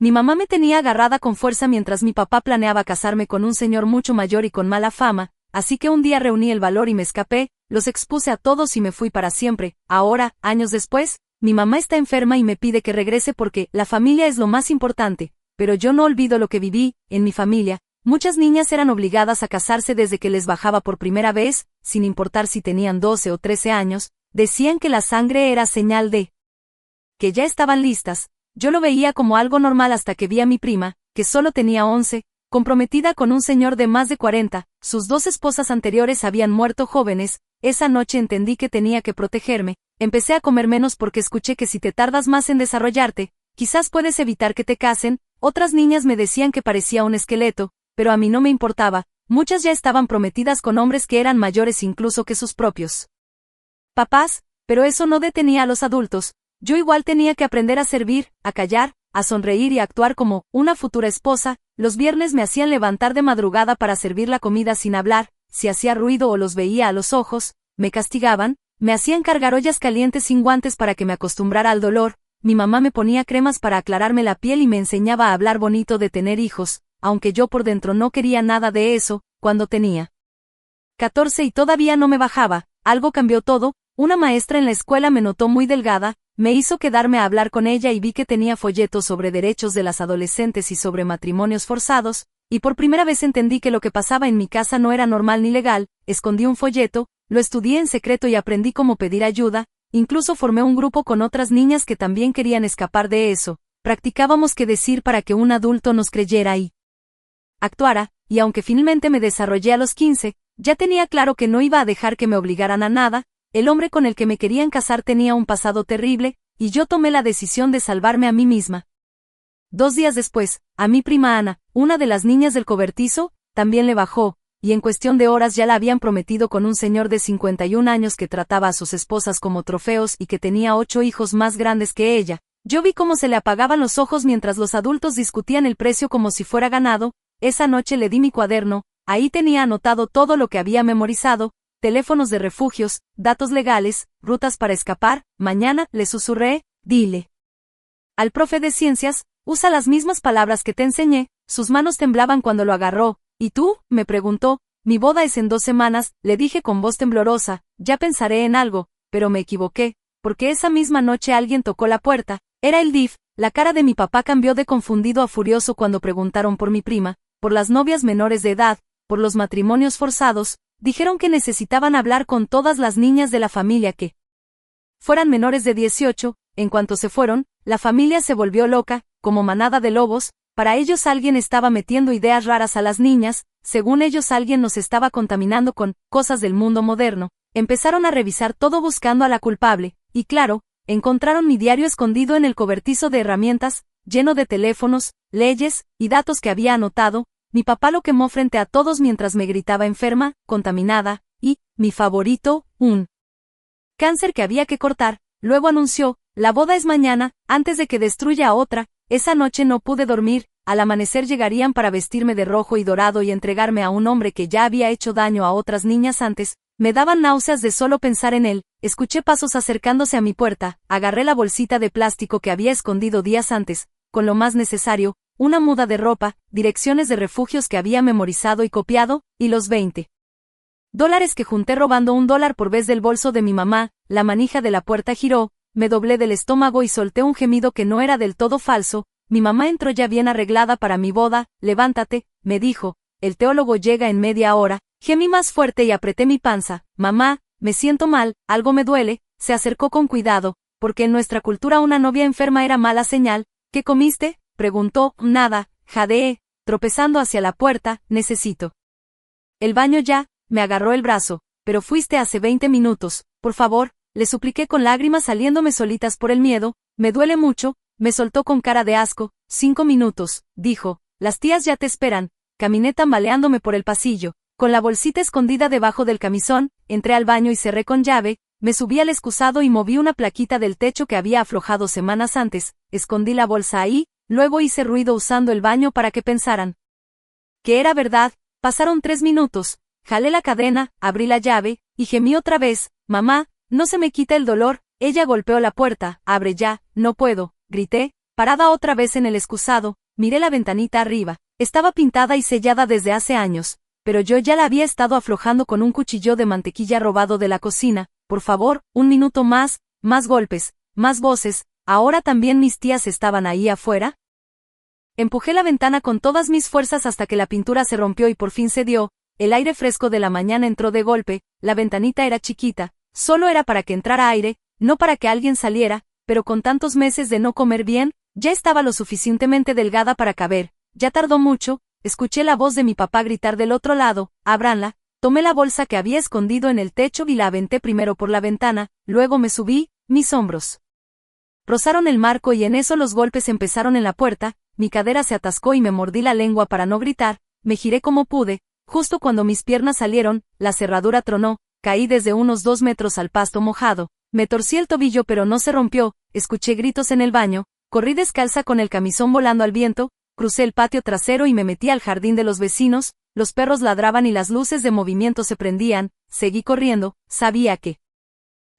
Mi mamá me tenía agarrada con fuerza mientras mi papá planeaba casarme con un señor mucho mayor y con mala fama, así que un día reuní el valor y me escapé, los expuse a todos y me fui para siempre. Ahora, años después, mi mamá está enferma y me pide que regrese porque la familia es lo más importante, pero yo no olvido lo que viví. En mi familia, muchas niñas eran obligadas a casarse desde que les bajaba por primera vez, sin importar si tenían 12 o 13 años, decían que la sangre era señal de que ya estaban listas. Yo lo veía como algo normal hasta que vi a mi prima, que solo tenía 11, comprometida con un señor de más de 40, sus 2 esposas anteriores habían muerto jóvenes. Esa noche entendí que tenía que protegerme, empecé a comer menos porque escuché que si te tardas más en desarrollarte, quizás puedes evitar que te casen. Otras niñas me decían que parecía un esqueleto, pero a mí no me importaba, muchas ya estaban prometidas con hombres que eran mayores incluso que sus propios papás, pero eso no detenía a los adultos. Yo igual tenía que aprender a servir, a callar, a sonreír y a actuar como una futura esposa. Los viernes me hacían levantar de madrugada para servir la comida sin hablar, si hacía ruido o los veía a los ojos, me castigaban, me hacían cargar ollas calientes sin guantes para que me acostumbrara al dolor, mi mamá me ponía cremas para aclararme la piel y me enseñaba a hablar bonito de tener hijos, aunque yo por dentro no quería nada de eso. Cuando tenía 14 y todavía no me bajaba, algo cambió todo. Una maestra en la escuela me notó muy delgada, me hizo quedarme a hablar con ella y vi que tenía folletos sobre derechos de las adolescentes y sobre matrimonios forzados, y por primera vez entendí que lo que pasaba en mi casa no era normal ni legal. Escondí un folleto, lo estudié en secreto y aprendí cómo pedir ayuda, incluso formé un grupo con otras niñas que también querían escapar de eso, practicábamos qué decir para que un adulto nos creyera y actuara, y aunque finalmente me desarrollé a los 15, ya tenía claro que no iba a dejar que me obligaran a nada. El hombre con el que me querían casar tenía un pasado terrible, y yo tomé la decisión de salvarme a mí misma. 2 días después, a mi prima Ana, una de las niñas del cobertizo, también le bajó, y en cuestión de horas ya la habían prometido con un señor de 51 años que trataba a sus esposas como trofeos y que tenía 8 hijos más grandes que ella. Yo vi cómo se le apagaban los ojos mientras los adultos discutían el precio como si fuera ganado. Esa noche le di mi cuaderno, ahí tenía anotado todo lo que había memorizado, teléfonos de refugios, datos legales, rutas para escapar. Mañana, le susurré, dile al profe de ciencias, usa las mismas palabras que te enseñé. Sus manos temblaban cuando lo agarró. ¿Y tú?, me preguntó. Mi boda es en 2 semanas, le dije con voz temblorosa. Ya pensaré en algo, pero me equivoqué, porque esa misma noche alguien tocó la puerta. Era el DIF. La cara de mi papá cambió de confundido a furioso cuando preguntaron por mi prima, por las novias menores de edad, por los matrimonios forzados. Dijeron que necesitaban hablar con todas las niñas de la familia que fueran menores de 18, en cuanto se fueron, la familia se volvió loca, como manada de lobos. Para ellos alguien estaba metiendo ideas raras a las niñas, según ellos alguien nos estaba contaminando con cosas del mundo moderno. Empezaron a revisar todo buscando a la culpable, y claro, encontraron mi diario escondido en el cobertizo de herramientas, lleno de teléfonos, leyes y datos que había anotado. Mi papá lo quemó frente a todos mientras me gritaba enferma, contaminada, y, mi favorito, un cáncer que había que cortar. Luego anunció, la boda es mañana, antes de que destruya a otra. Esa noche no pude dormir. Al amanecer llegarían para vestirme de rojo y dorado y entregarme a un hombre que ya había hecho daño a otras niñas antes. Me daban náuseas de solo pensar en él. Escuché pasos acercándose a mi puerta, agarré la bolsita de plástico que había escondido días antes, con lo más necesario, una muda de ropa, direcciones de refugios que había memorizado y copiado, y los $20 que junté robando $1 por vez del bolso de mi mamá. La manija de la puerta giró, me doblé del estómago y solté un gemido que no era del todo falso. Mi mamá entró ya bien arreglada para mi boda. Levántate, me dijo, el teólogo llega en media hora. Gemí más fuerte y apreté mi panza. Mamá, me siento mal, algo me duele. Se acercó con cuidado, porque en nuestra cultura una novia enferma era mala señal. ¿Qué comiste?, preguntó. Nada, jadeé, tropezando hacia la puerta. Necesito el baño ya. Me agarró el brazo. Pero fuiste hace 20 minutos, por favor, le supliqué con lágrimas saliéndome solitas por el miedo. Me duele mucho, me soltó con cara de asco. 5 minutos, dijo, las tías ya te esperan. Caminé tambaleándome por el pasillo, con la bolsita escondida debajo del camisón. Entré al baño y cerré con llave. Me subí al excusado y moví una plaquita del techo que había aflojado semanas antes. Escondí la bolsa ahí, luego hice ruido usando el baño para que pensaran que era verdad. Pasaron 3 minutos. Jalé la cadena, abrí la llave, y gemí otra vez. Mamá, no se me quita el dolor. Ella golpeó la puerta. Abre ya, no puedo, grité. Parada otra vez en el excusado, miré la ventanita arriba. Estaba pintada y sellada desde hace años, pero yo ya la había estado aflojando con un cuchillo de mantequilla robado de la cocina. Por favor, un minuto más, más golpes, más voces. ¿Ahora también mis tías estaban ahí afuera? Empujé la ventana con todas mis fuerzas hasta que la pintura se rompió y por fin cedió. El aire fresco de la mañana entró de golpe. La ventanita era chiquita, solo era para que entrara aire, no para que alguien saliera, pero con tantos meses de no comer bien, ya estaba lo suficientemente delgada para caber. Ya tardó mucho. Escuché la voz de mi papá gritar del otro lado: ábranla. Tomé la bolsa que había escondido en el techo y la aventé primero por la ventana, luego me subí. Mis hombros rozaron el marco y en eso los golpes empezaron en la puerta. Mi cadera se atascó y me mordí la lengua para no gritar. Me giré como pude. Justo cuando mis piernas salieron, la cerradura tronó. Caí desde unos 2 metros al pasto mojado. Me torcí el tobillo pero no se rompió. Escuché gritos en el baño. Corrí descalza con el camisón volando al viento. Crucé el patio trasero y me metí al jardín de los vecinos. Los perros ladraban y las luces de movimiento se prendían. Seguí corriendo. Sabía que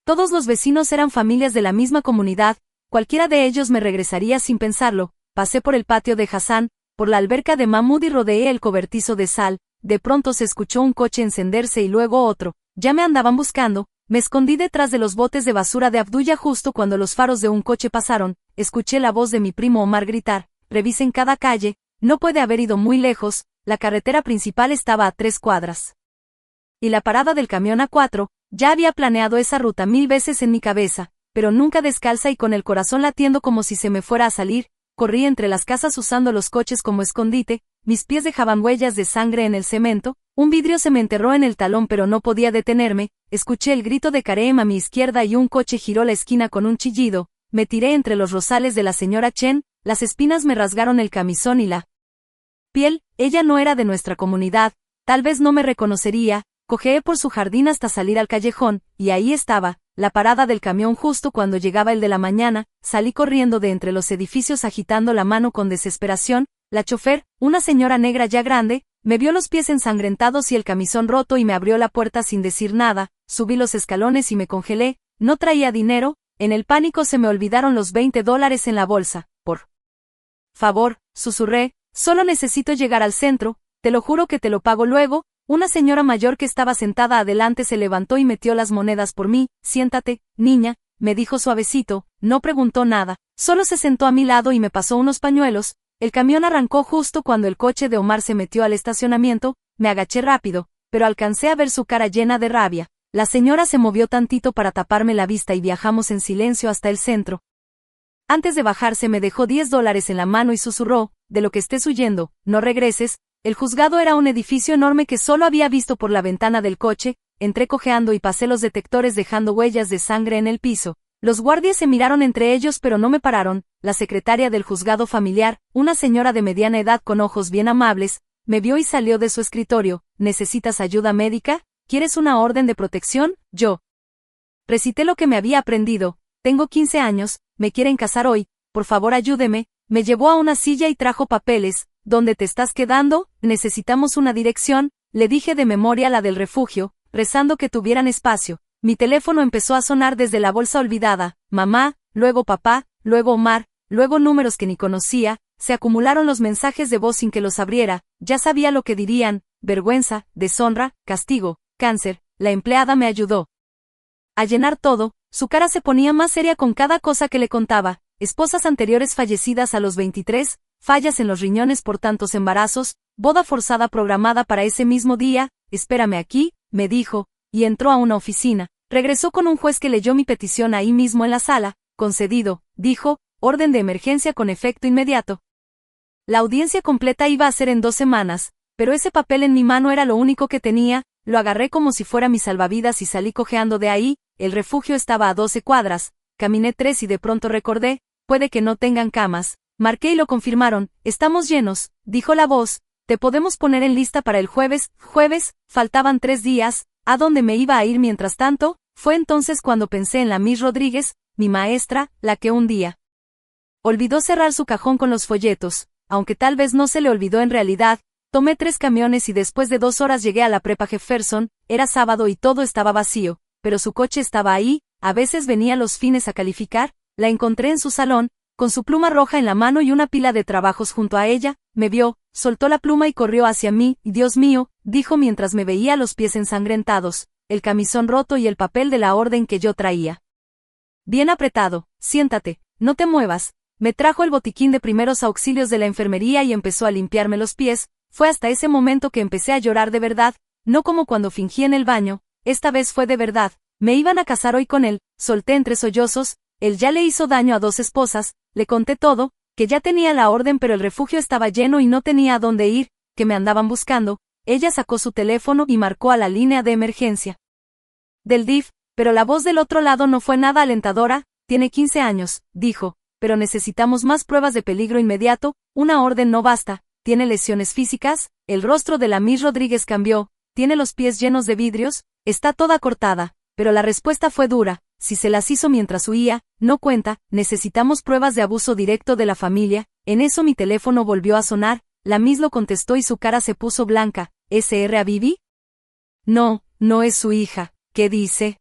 todos los vecinos eran familias de la misma comunidad. Cualquiera de ellos me regresaría sin pensarlo. Pasé por el patio de Hassan, por la alberca de Mahmoud y rodeé el cobertizo de sal. De pronto se escuchó un coche encenderse y luego otro. Ya me andaban buscando. Me escondí detrás de los botes de basura de Abdullah justo cuando los faros de un coche pasaron. Escuché la voz de mi primo Omar gritar: revisen cada calle. No puede haber ido muy lejos. La carretera principal estaba a 3 cuadras. Y la parada del camión a 4. Ya había planeado esa ruta 1000 veces en mi cabeza, pero nunca descalza y con el corazón latiendo como si se me fuera a salir. Corrí entre las casas usando los coches como escondite. Mis pies dejaban huellas de sangre en el cemento. Un vidrio se me enterró en el talón pero no podía detenerme. Escuché el grito de Kareem a mi izquierda y un coche giró la esquina con un chillido. Me tiré entre los rosales de la señora Chen. Las espinas me rasgaron el camisón y la piel. Ella no era de nuestra comunidad. Tal vez no me reconocería. Cojeé por su jardín hasta salir al callejón, y ahí estaba, la parada del camión justo cuando llegaba el de la mañana. Salí corriendo de entre los edificios agitando la mano con desesperación. La chofer, una señora negra ya grande, me vio los pies ensangrentados y el camisón roto y me abrió la puerta sin decir nada. Subí los escalones y me congelé. No traía dinero. En el pánico se me olvidaron los $20 en la bolsa. Por favor, susurré, solo necesito llegar al centro, te lo juro que te lo pago luego. Una señora mayor que estaba sentada adelante se levantó y metió las monedas por mí. Siéntate, niña, me dijo suavecito. No preguntó nada, solo se sentó a mi lado y me pasó unos pañuelos. El camión arrancó justo cuando el coche de Omar se metió al estacionamiento. Me agaché rápido, pero alcancé a ver su cara llena de rabia. La señora se movió tantito para taparme la vista y viajamos en silencio hasta el centro. Antes de bajarse me dejó $10 en la mano y susurró: de lo que estés huyendo, no regreses. El juzgado era un edificio enorme que solo había visto por la ventana del coche. Entré cojeando y pasé los detectores dejando huellas de sangre en el piso. Los guardias se miraron entre ellos pero no me pararon. La secretaria del juzgado familiar, una señora de mediana edad con ojos bien amables, me vio y salió de su escritorio. ¿Necesitas ayuda médica? ¿Quieres una orden de protección? Yo recité lo que me había aprendido. Tengo 15 años, me quieren casar hoy, por favor ayúdeme. Me llevó a una silla y trajo papeles. ¿Dónde te estás quedando? Necesitamos una dirección. Le dije de memoria la del refugio, rezando que tuvieran espacio. Mi teléfono empezó a sonar desde la bolsa olvidada. Mamá, luego papá, luego Omar, luego números que ni conocía. Se acumularon los mensajes de voz sin que los abriera. Ya sabía lo que dirían: vergüenza, deshonra, castigo, cáncer. La empleada me ayudó a llenar todo. Su cara se ponía más seria con cada cosa que le contaba. Esposas anteriores fallecidas a los 23, fallas en los riñones por tantos embarazos, boda forzada programada para ese mismo día. Espérame aquí, me dijo, y entró a una oficina. Regresó con un juez que leyó mi petición ahí mismo en la sala. Concedido, dijo, orden de emergencia con efecto inmediato. La audiencia completa iba a ser en 2 semanas, pero ese papel en mi mano era lo único que tenía. Lo agarré como si fuera mi salvavidas y salí cojeando de ahí. El refugio estaba a 12 cuadras. Caminé 3 y de pronto recordé: puede que no tengan camas. Marqué y lo confirmaron. Estamos llenos, dijo la voz. Te podemos poner en lista para el jueves. Jueves, faltaban 3 días. ¿A dónde me iba a ir mientras tanto? Fue entonces cuando pensé en la Miss Rodríguez, mi maestra, la que un día olvidó cerrar su cajón con los folletos. Aunque tal vez no se le olvidó en realidad. Tomé 3 camiones y después de 2 horas llegué a la prepa Jefferson. Era sábado y todo estaba vacío, pero su coche estaba ahí. A veces venía los fines a calificar. La encontré en su salón. con su pluma roja en la mano y una pila de trabajos junto a ella, me vio, soltó la pluma y corrió hacia mí. «Dios mío», dijo mientras me veía los pies ensangrentados, el camisón roto y el papel de la orden que yo traía bien apretado. «Siéntate, no te muevas». Me trajo el botiquín de primeros auxilios de la enfermería y empezó a limpiarme los pies. Fue hasta ese momento que empecé a llorar de verdad, no como cuando fingí en el baño, esta vez fue de verdad. Me iban a casar hoy con él, solté entre sollozos. Él ya le hizo daño a 2 esposas, le conté todo, que ya tenía la orden pero el refugio estaba lleno y no tenía a dónde ir, que me andaban buscando. Ella sacó su teléfono y marcó a la línea de emergencia del DIF, pero la voz del otro lado no fue nada alentadora. «Tiene 15 años», dijo, «pero necesitamos más pruebas de peligro inmediato, una orden no basta». «¿Tiene lesiones físicas?». El rostro de la Miss Rodríguez cambió. «¿Tiene los pies llenos de vidrios?». «Está toda cortada». Pero la respuesta fue dura. «Si se las hizo mientras huía, no cuenta, necesitamos pruebas de abuso directo de la familia». En eso mi teléfono volvió a sonar, la Miss lo contestó y su cara se puso blanca. «¿SR a Vivi?». «No, no es su hija». «¿Qué dice?».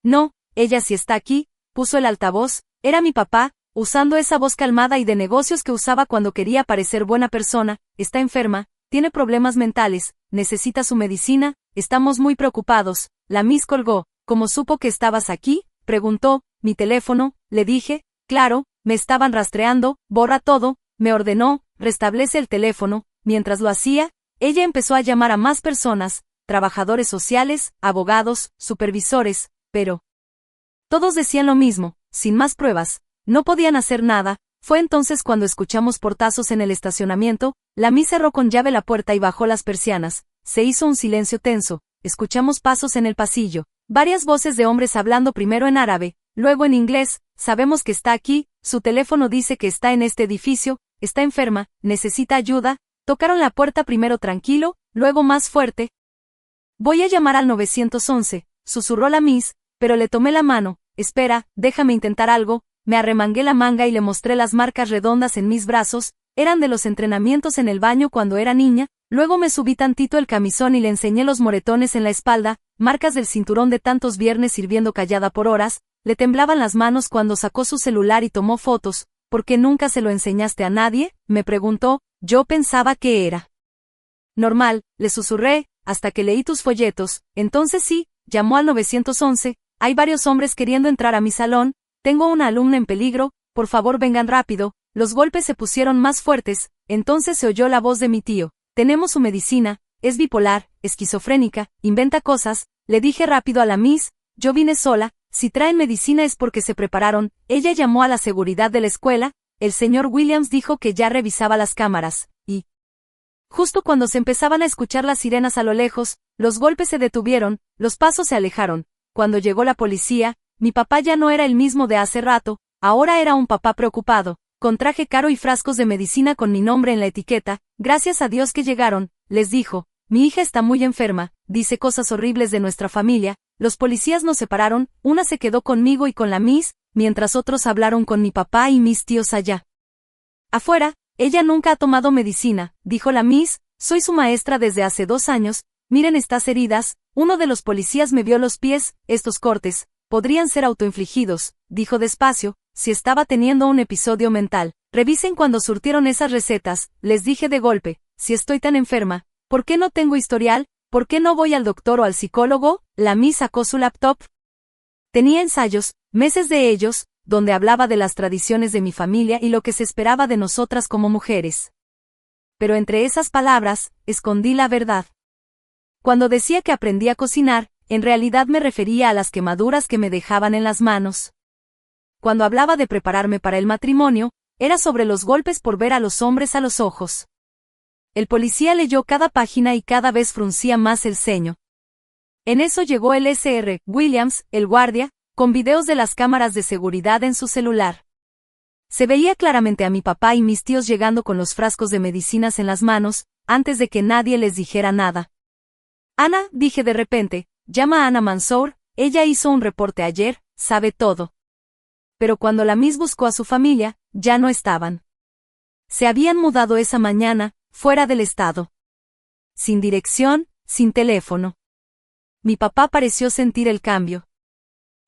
«No, ella sí está aquí», puso el altavoz. Era mi papá, usando esa voz calmada y de negocios que usaba cuando quería parecer buena persona. «Está enferma, tiene problemas mentales, necesita su medicina, estamos muy preocupados». La Miss colgó. «¿Cómo supo que estabas aquí?», preguntó. «Mi teléfono», le dije. «Claro, me estaban rastreando». «Borra todo», me ordenó. «Restablece el teléfono». Mientras lo hacía, ella empezó a llamar a más personas, trabajadores sociales, abogados, supervisores, pero todos decían lo mismo, sin más pruebas, no podían hacer nada. Fue entonces cuando escuchamos portazos en el estacionamiento. La Miss cerró con llave la puerta y bajó las persianas. Se hizo un silencio tenso. Escuchamos pasos en el pasillo, varias voces de hombres hablando primero en árabe, luego en inglés. «Sabemos que está aquí, su teléfono dice que está en este edificio, está enferma, necesita ayuda». Tocaron la puerta primero tranquilo, luego más fuerte. «Voy a llamar al 911, susurró la Miss, pero le tomé la mano. «Espera, déjame intentar algo». Me arremangué la manga y le mostré las marcas redondas en mis brazos, eran de los entrenamientos en el baño cuando era niña. Luego me subí tantito el camisón y le enseñé los moretones en la espalda, marcas del cinturón de tantos viernes sirviendo callada por horas. Le temblaban las manos cuando sacó su celular y tomó fotos. «¿Por qué nunca se lo enseñaste a nadie?», me preguntó. Yo pensaba que era normal, le susurré, hasta que leí tus folletos. «Entonces sí», llamó al 911, «hay varios hombres queriendo entrar a mi salón, tengo una alumna en peligro, por favor vengan rápido». Los golpes se pusieron más fuertes, entonces se oyó la voz de mi tío. «Tenemos su medicina, es bipolar, esquizofrénica, inventa cosas». Le dije rápido a la Miss, «Yo vine sola, si traen medicina es porque se prepararon». Ella llamó a la seguridad de la escuela, el señor Williams dijo que ya revisaba las cámaras, y justo cuando se empezaban a escuchar las sirenas a lo lejos, los golpes se detuvieron, los pasos se alejaron. Cuando llegó la policía, mi papá ya no era el mismo de hace rato, ahora era un papá preocupado, con traje caro y frascos de medicina con mi nombre en la etiqueta. «Gracias a Dios que llegaron», les dijo. «Mi hija está muy enferma, dice cosas horribles de nuestra familia». Los policías nos separaron, una se quedó conmigo y con la Miss, mientras otros hablaron con mi papá y mis tíos allá afuera. «Ella nunca ha tomado medicina», dijo la Miss, «soy su maestra desde hace 2 años, miren estas heridas». Uno de los policías me vio los pies. «Estos cortes podrían ser autoinfligidos», dijo despacio, «si estaba teniendo un episodio mental. Revisen cuando surtieron esas recetas», les dije de golpe. «Si estoy tan enferma, ¿por qué no tengo historial? ¿Por qué no voy al doctor o al psicólogo?». La Miss sacó su laptop. Tenía ensayos, meses de ellos, donde hablaba de las tradiciones de mi familia y lo que se esperaba de nosotras como mujeres. Pero entre esas palabras, escondí la verdad. Cuando decía que aprendí a cocinar, en realidad me refería a las quemaduras que me dejaban en las manos. Cuando hablaba de prepararme para el matrimonio, era sobre los golpes por ver a los hombres a los ojos. El policía leyó cada página y cada vez fruncía más el ceño. En eso llegó el Sr. Williams, el guardia, con videos de las cámaras de seguridad en su celular. Se veía claramente a mi papá y mis tíos llegando con los frascos de medicinas en las manos, antes de que nadie les dijera nada. «Ana», dije de repente, «llama a Ana Mansour, ella hizo un reporte ayer, sabe todo». Pero cuando la Miss buscó a su familia, ya no estaban. Se habían mudado esa mañana, fuera del estado. Sin dirección, sin teléfono. Mi papá pareció sentir el cambio.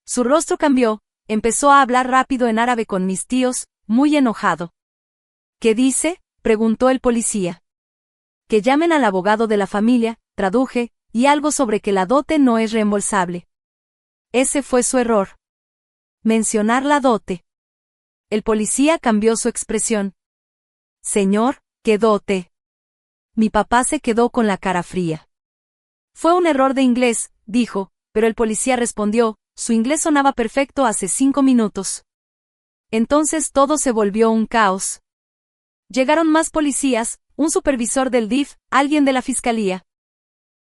Su rostro cambió, empezó a hablar rápido en árabe con mis tíos. muy enojado. ¿Qué dice?, preguntó el policía. Que llamen al abogado de la familia, traduje, y algo sobre que la dote no es reembolsable. Ese fue su error. Mencionar la dote. El policía cambió su expresión. Señor, ¿qué dote? Mi papá se quedó con la cara fría. Fue un error de inglés, dijo, pero el policía respondió, su inglés sonaba perfecto hace 5 minutos. Entonces todo se volvió un caos. Llegaron más policías, un supervisor del DIF, alguien de la fiscalía.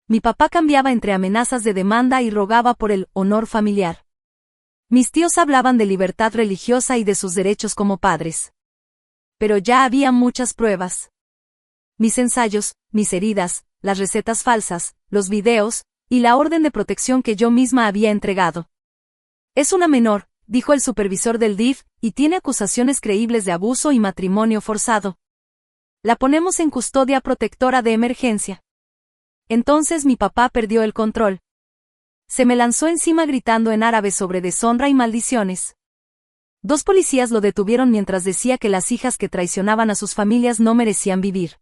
Mi papá cambiaba entre amenazas de demanda y rogaba por el honor familiar. Mis tíos hablaban de libertad religiosa y de sus derechos como padres. Pero ya había muchas pruebas. Mis ensayos, mis heridas, las recetas falsas, los videos, y la orden de protección que yo misma había entregado. Es una menor, dijo el supervisor del DIF, y tiene acusaciones creíbles de abuso y matrimonio forzado. La ponemos en custodia protectora de emergencia. Entonces mi papá perdió el control. Se me lanzó encima gritando en árabe sobre deshonra y maldiciones. 2 policías lo detuvieron mientras decía que las hijas que traicionaban a sus familias no merecían vivir.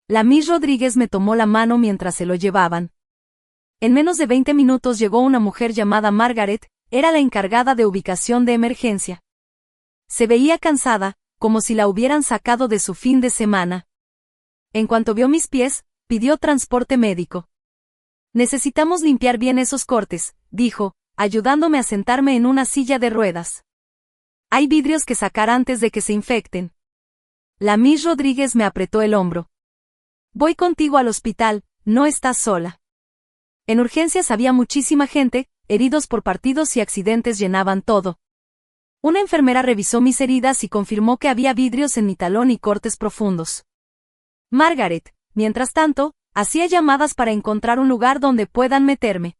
La Miss Rodríguez me tomó la mano mientras se lo llevaban. En menos de 20 minutos llegó una mujer llamada Margaret, era la encargada de ubicación de emergencia. Se veía cansada, como si la hubieran sacado de su fin de semana. En cuanto vio mis pies, pidió transporte médico. Necesitamos limpiar bien esos cortes, dijo, ayudándome a sentarme en una silla de ruedas. Hay vidrios que sacar antes de que se infecten. La Miss Rodríguez me apretó el hombro. Voy contigo al hospital, no estás sola. En urgencias había muchísima gente, heridos por partidos y accidentes llenaban todo. Una enfermera revisó mis heridas y confirmó que había vidrios en mi talón y cortes profundos. Margaret, mientras tanto, hacía llamadas para encontrar un lugar donde puedan meterme.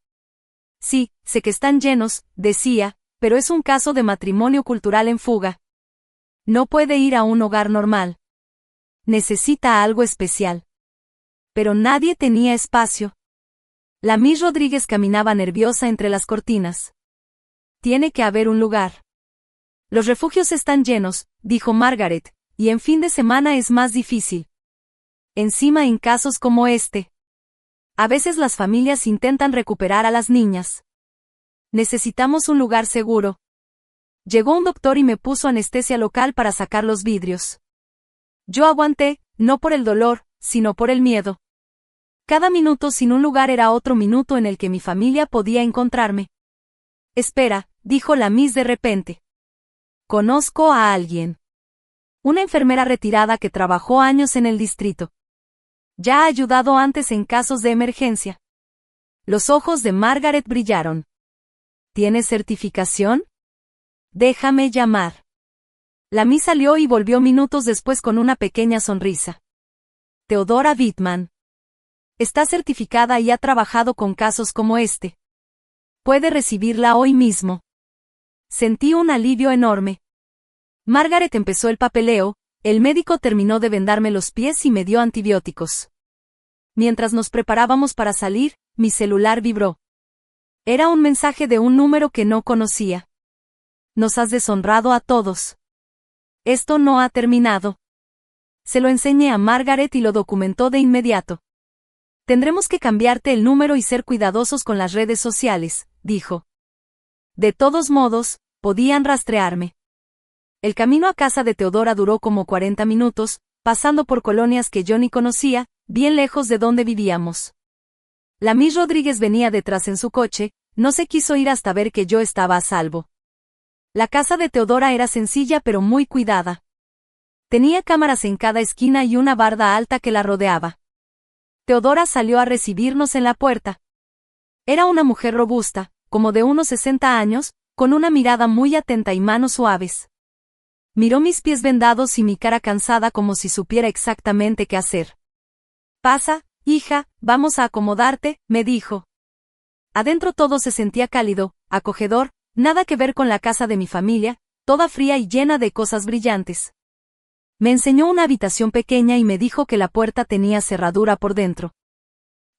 Sí, sé que están llenos, decía, pero es un caso de matrimonio cultural en fuga. No puede ir a un hogar normal. Necesita algo especial. Pero nadie tenía espacio. La Miss Rodríguez caminaba nerviosa entre las cortinas. Tiene que haber un lugar. Los refugios están llenos, dijo Margaret, y en fin de semana es más difícil. Encima en casos como este. A veces las familias intentan recuperar a las niñas. Necesitamos un lugar seguro. Llegó un doctor y me puso anestesia local para sacar los vidrios. Yo aguanté, no por el dolor, sino por el miedo. Cada minuto sin un lugar era otro minuto en el que mi familia podía encontrarme. Espera, dijo la Miss de repente. Conozco a alguien. Una enfermera retirada que trabajó años en el distrito. Ya ha ayudado antes en casos de emergencia. Los ojos de Margaret brillaron. ¿Tienes certificación? Déjame llamar. La Miss salió y volvió minutos después con una pequeña sonrisa. Teodora Wittmann. Está certificada y ha trabajado con casos como este. Puede recibirla hoy mismo. Sentí un alivio enorme. Margaret empezó el papeleo, el médico terminó de vendarme los pies y me dio antibióticos. Mientras nos preparábamos para salir, mi celular vibró. Era un mensaje de un número que no conocía. Nos has deshonrado a todos. Esto no ha terminado. Se lo enseñé a Margaret y lo documentó de inmediato. Tendremos que cambiarte el número y ser cuidadosos con las redes sociales, dijo. De todos modos, podían rastrearme. El camino a casa de Teodora duró como 40 minutos, pasando por colonias que yo ni conocía, bien lejos de donde vivíamos. La Miss Rodríguez venía detrás en su coche, no se quiso ir hasta ver que yo estaba a salvo. La casa de Teodora era sencilla pero muy cuidada. Tenía cámaras en cada esquina y una barda alta que la rodeaba. Teodora salió a recibirnos en la puerta. Era una mujer robusta, como de unos 60 años, con una mirada muy atenta y manos suaves. Miró mis pies vendados y mi cara cansada como si supiera exactamente qué hacer. Pasa, hija, vamos a acomodarte, me dijo. Adentro todo se sentía cálido, acogedor, nada que ver con la casa de mi familia, toda fría y llena de cosas brillantes. Me enseñó una habitación pequeña y me dijo que la puerta tenía cerradura por dentro.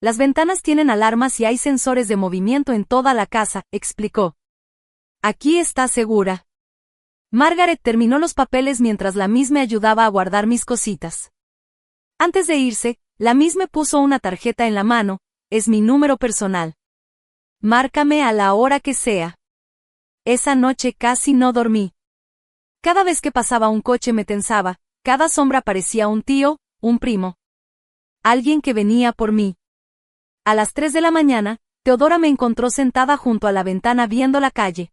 Las ventanas tienen alarmas y hay sensores de movimiento en toda la casa, explicó. Aquí está segura. Margaret terminó los papeles mientras la Miss me ayudaba a guardar mis cositas. Antes de irse, la Miss me puso una tarjeta en la mano, es mi número personal. Márcame a la hora que sea. Esa noche casi no dormí. Cada vez que pasaba un coche me tensaba, cada sombra parecía un tío, un primo. Alguien que venía por mí. A las 3 de la mañana, Teodora me encontró sentada junto a la ventana viendo la calle.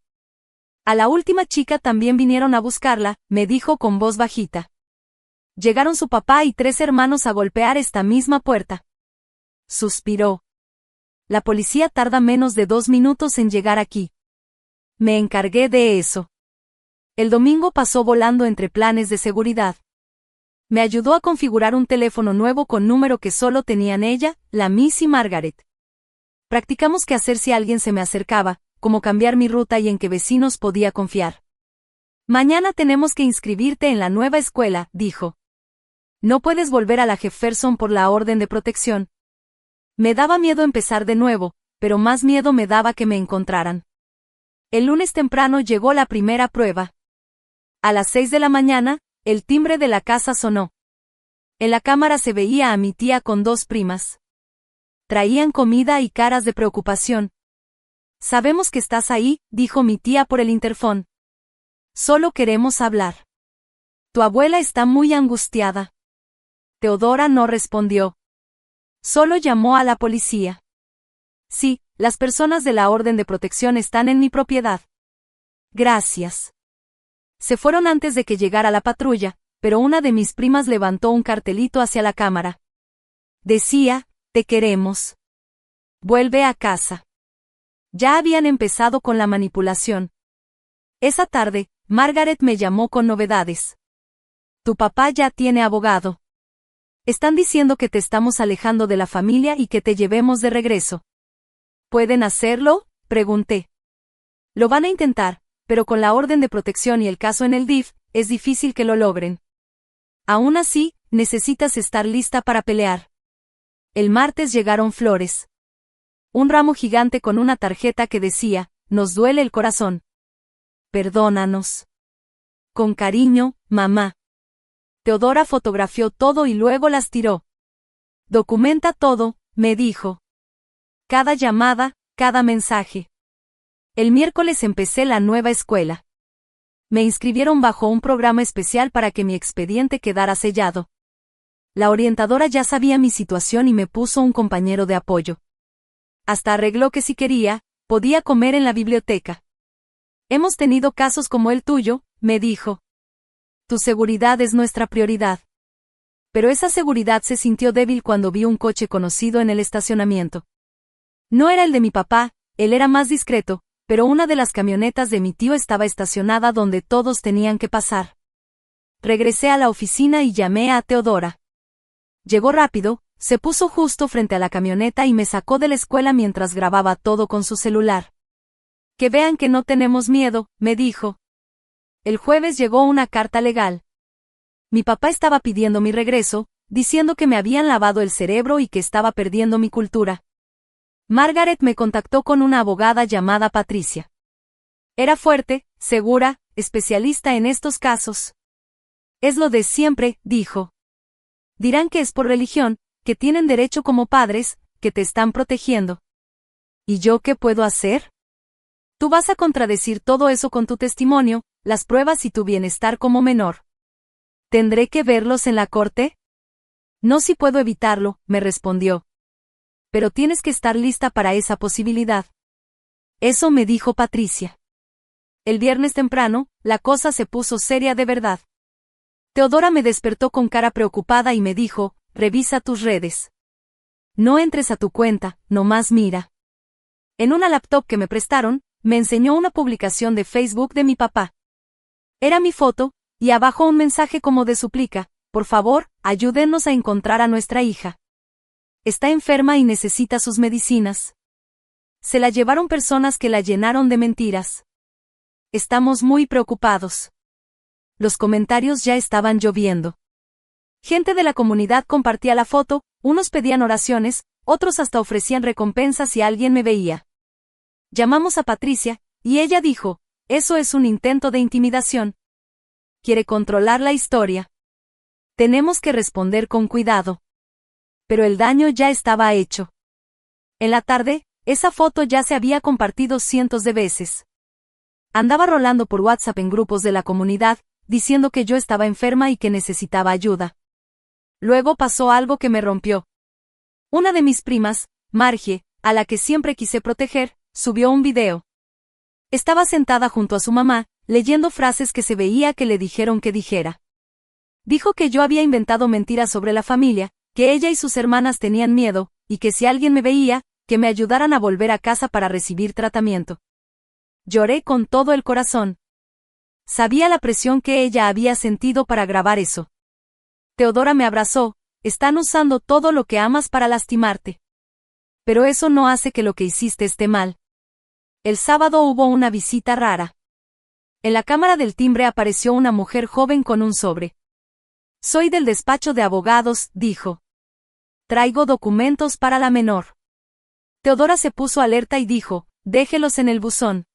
A la última chica también vinieron a buscarla, me dijo con voz bajita. Llegaron su papá y 3 hermanos a golpear esta misma puerta. Suspiró. La policía tarda menos de 2 minutos en llegar aquí. Me encargué de eso. El domingo pasó volando entre planes de seguridad. Me ayudó a configurar un teléfono nuevo con número que solo tenían ella, la Miss y Margaret. Practicamos qué hacer si alguien se me acercaba, cómo cambiar mi ruta y en qué vecinos podía confiar. Mañana tenemos que inscribirte en la nueva escuela, dijo. No puedes volver a la Jefferson por la orden de protección. Me daba miedo empezar de nuevo, pero más miedo me daba que me encontraran. El lunes temprano llegó la primera prueba. A las 6 de la mañana, el timbre de la casa sonó. En la cámara se veía a mi tía con 2 primas. Traían comida y caras de preocupación. Sabemos que estás ahí, dijo mi tía por el interfón. Solo queremos hablar. Tu abuela está muy angustiada. Teodora no respondió. Solo llamó a la policía. Sí, las personas de la orden de protección están en mi propiedad. Gracias. Se fueron antes de que llegara la patrulla, pero una de mis primas levantó un cartelito hacia la cámara. Decía, te queremos. Vuelve a casa. Ya habían empezado con la manipulación. Esa tarde, Margaret me llamó con novedades. Tu papá ya tiene abogado. Están diciendo que te estamos alejando de la familia y que te llevemos de regreso. ¿Pueden hacerlo?, pregunté. Lo van a intentar, pero con la orden de protección y el caso en el DIF, es difícil que lo logren. Aún así, necesitas estar lista para pelear. El martes llegaron flores. Un ramo gigante con una tarjeta que decía, nos duele el corazón. Perdónanos. Con cariño, mamá. Teodora fotografió todo y luego las tiró. Documenta todo, me dijo. Cada llamada, cada mensaje. El miércoles empecé la nueva escuela. Me inscribieron bajo un programa especial para que mi expediente quedara sellado. La orientadora ya sabía mi situación y me puso un compañero de apoyo. Hasta arregló que si quería, podía comer en la biblioteca. Hemos tenido casos como el tuyo, me dijo. Tu seguridad es nuestra prioridad. Pero esa seguridad se sintió débil cuando vi un coche conocido en el estacionamiento. No era el de mi papá, él era más discreto, pero una de las camionetas de mi tío estaba estacionada donde todos tenían que pasar. Regresé a la oficina y llamé a Teodora. Llegó rápido, se puso justo frente a la camioneta y me sacó de la escuela mientras grababa todo con su celular. Que vean que no tenemos miedo, me dijo. El jueves llegó una carta legal. Mi papá estaba pidiendo mi regreso, diciendo que me habían lavado el cerebro y que estaba perdiendo mi cultura. Margaret me contactó con una abogada llamada Patricia. Era fuerte, segura, especialista en estos casos. Es lo de siempre, dijo. Dirán que es por religión, que tienen derecho como padres, que te están protegiendo. ¿Y yo qué puedo hacer? Tú vas a contradecir todo eso con tu testimonio, las pruebas y tu bienestar como menor. ¿Tendré que verlos en la corte? No, si puedo evitarlo, me respondió. Pero tienes que estar lista para esa posibilidad. Eso me dijo Patricia. El viernes temprano, la cosa se puso seria de verdad. Teodora me despertó con cara preocupada y me dijo, revisa tus redes. No entres a tu cuenta, nomás mira. En una laptop que me prestaron, me enseñó una publicación de Facebook de mi papá. Era mi foto, y abajo un mensaje como de súplica, por favor, ayúdenos a encontrar a nuestra hija. Está enferma y necesita sus medicinas. Se la llevaron personas que la llenaron de mentiras. Estamos muy preocupados. Los comentarios ya estaban lloviendo. Gente de la comunidad compartía la foto, unos pedían oraciones, otros hasta ofrecían recompensas si alguien me veía. Llamamos a Patricia, y ella dijo, eso es un intento de intimidación, quiere controlar la historia. Tenemos que responder con cuidado. Pero el daño ya estaba hecho. En la tarde, esa foto ya se había compartido cientos de veces. Andaba rolando por WhatsApp en grupos de la comunidad, diciendo que yo estaba enferma y que necesitaba ayuda. Luego pasó algo que me rompió. Una de mis primas, Margie, a la que siempre quise proteger, subió un video. Estaba sentada junto a su mamá, leyendo frases que se veía que le dijeron que dijera. Dijo que yo había inventado mentiras sobre la familia, que ella y sus hermanas tenían miedo, y que si alguien me veía, que me ayudaran a volver a casa para recibir tratamiento. Lloré con todo el corazón. Sabía la presión que ella había sentido para grabar eso. Teodora me abrazó, están usando todo lo que amas para lastimarte. Pero eso no hace que lo que hiciste esté mal. El sábado hubo una visita rara. En la cámara del timbre apareció una mujer joven con un sobre. Soy del despacho de abogados, dijo. Traigo documentos para la menor. Teodora se puso alerta y dijo, déjelos en el buzón.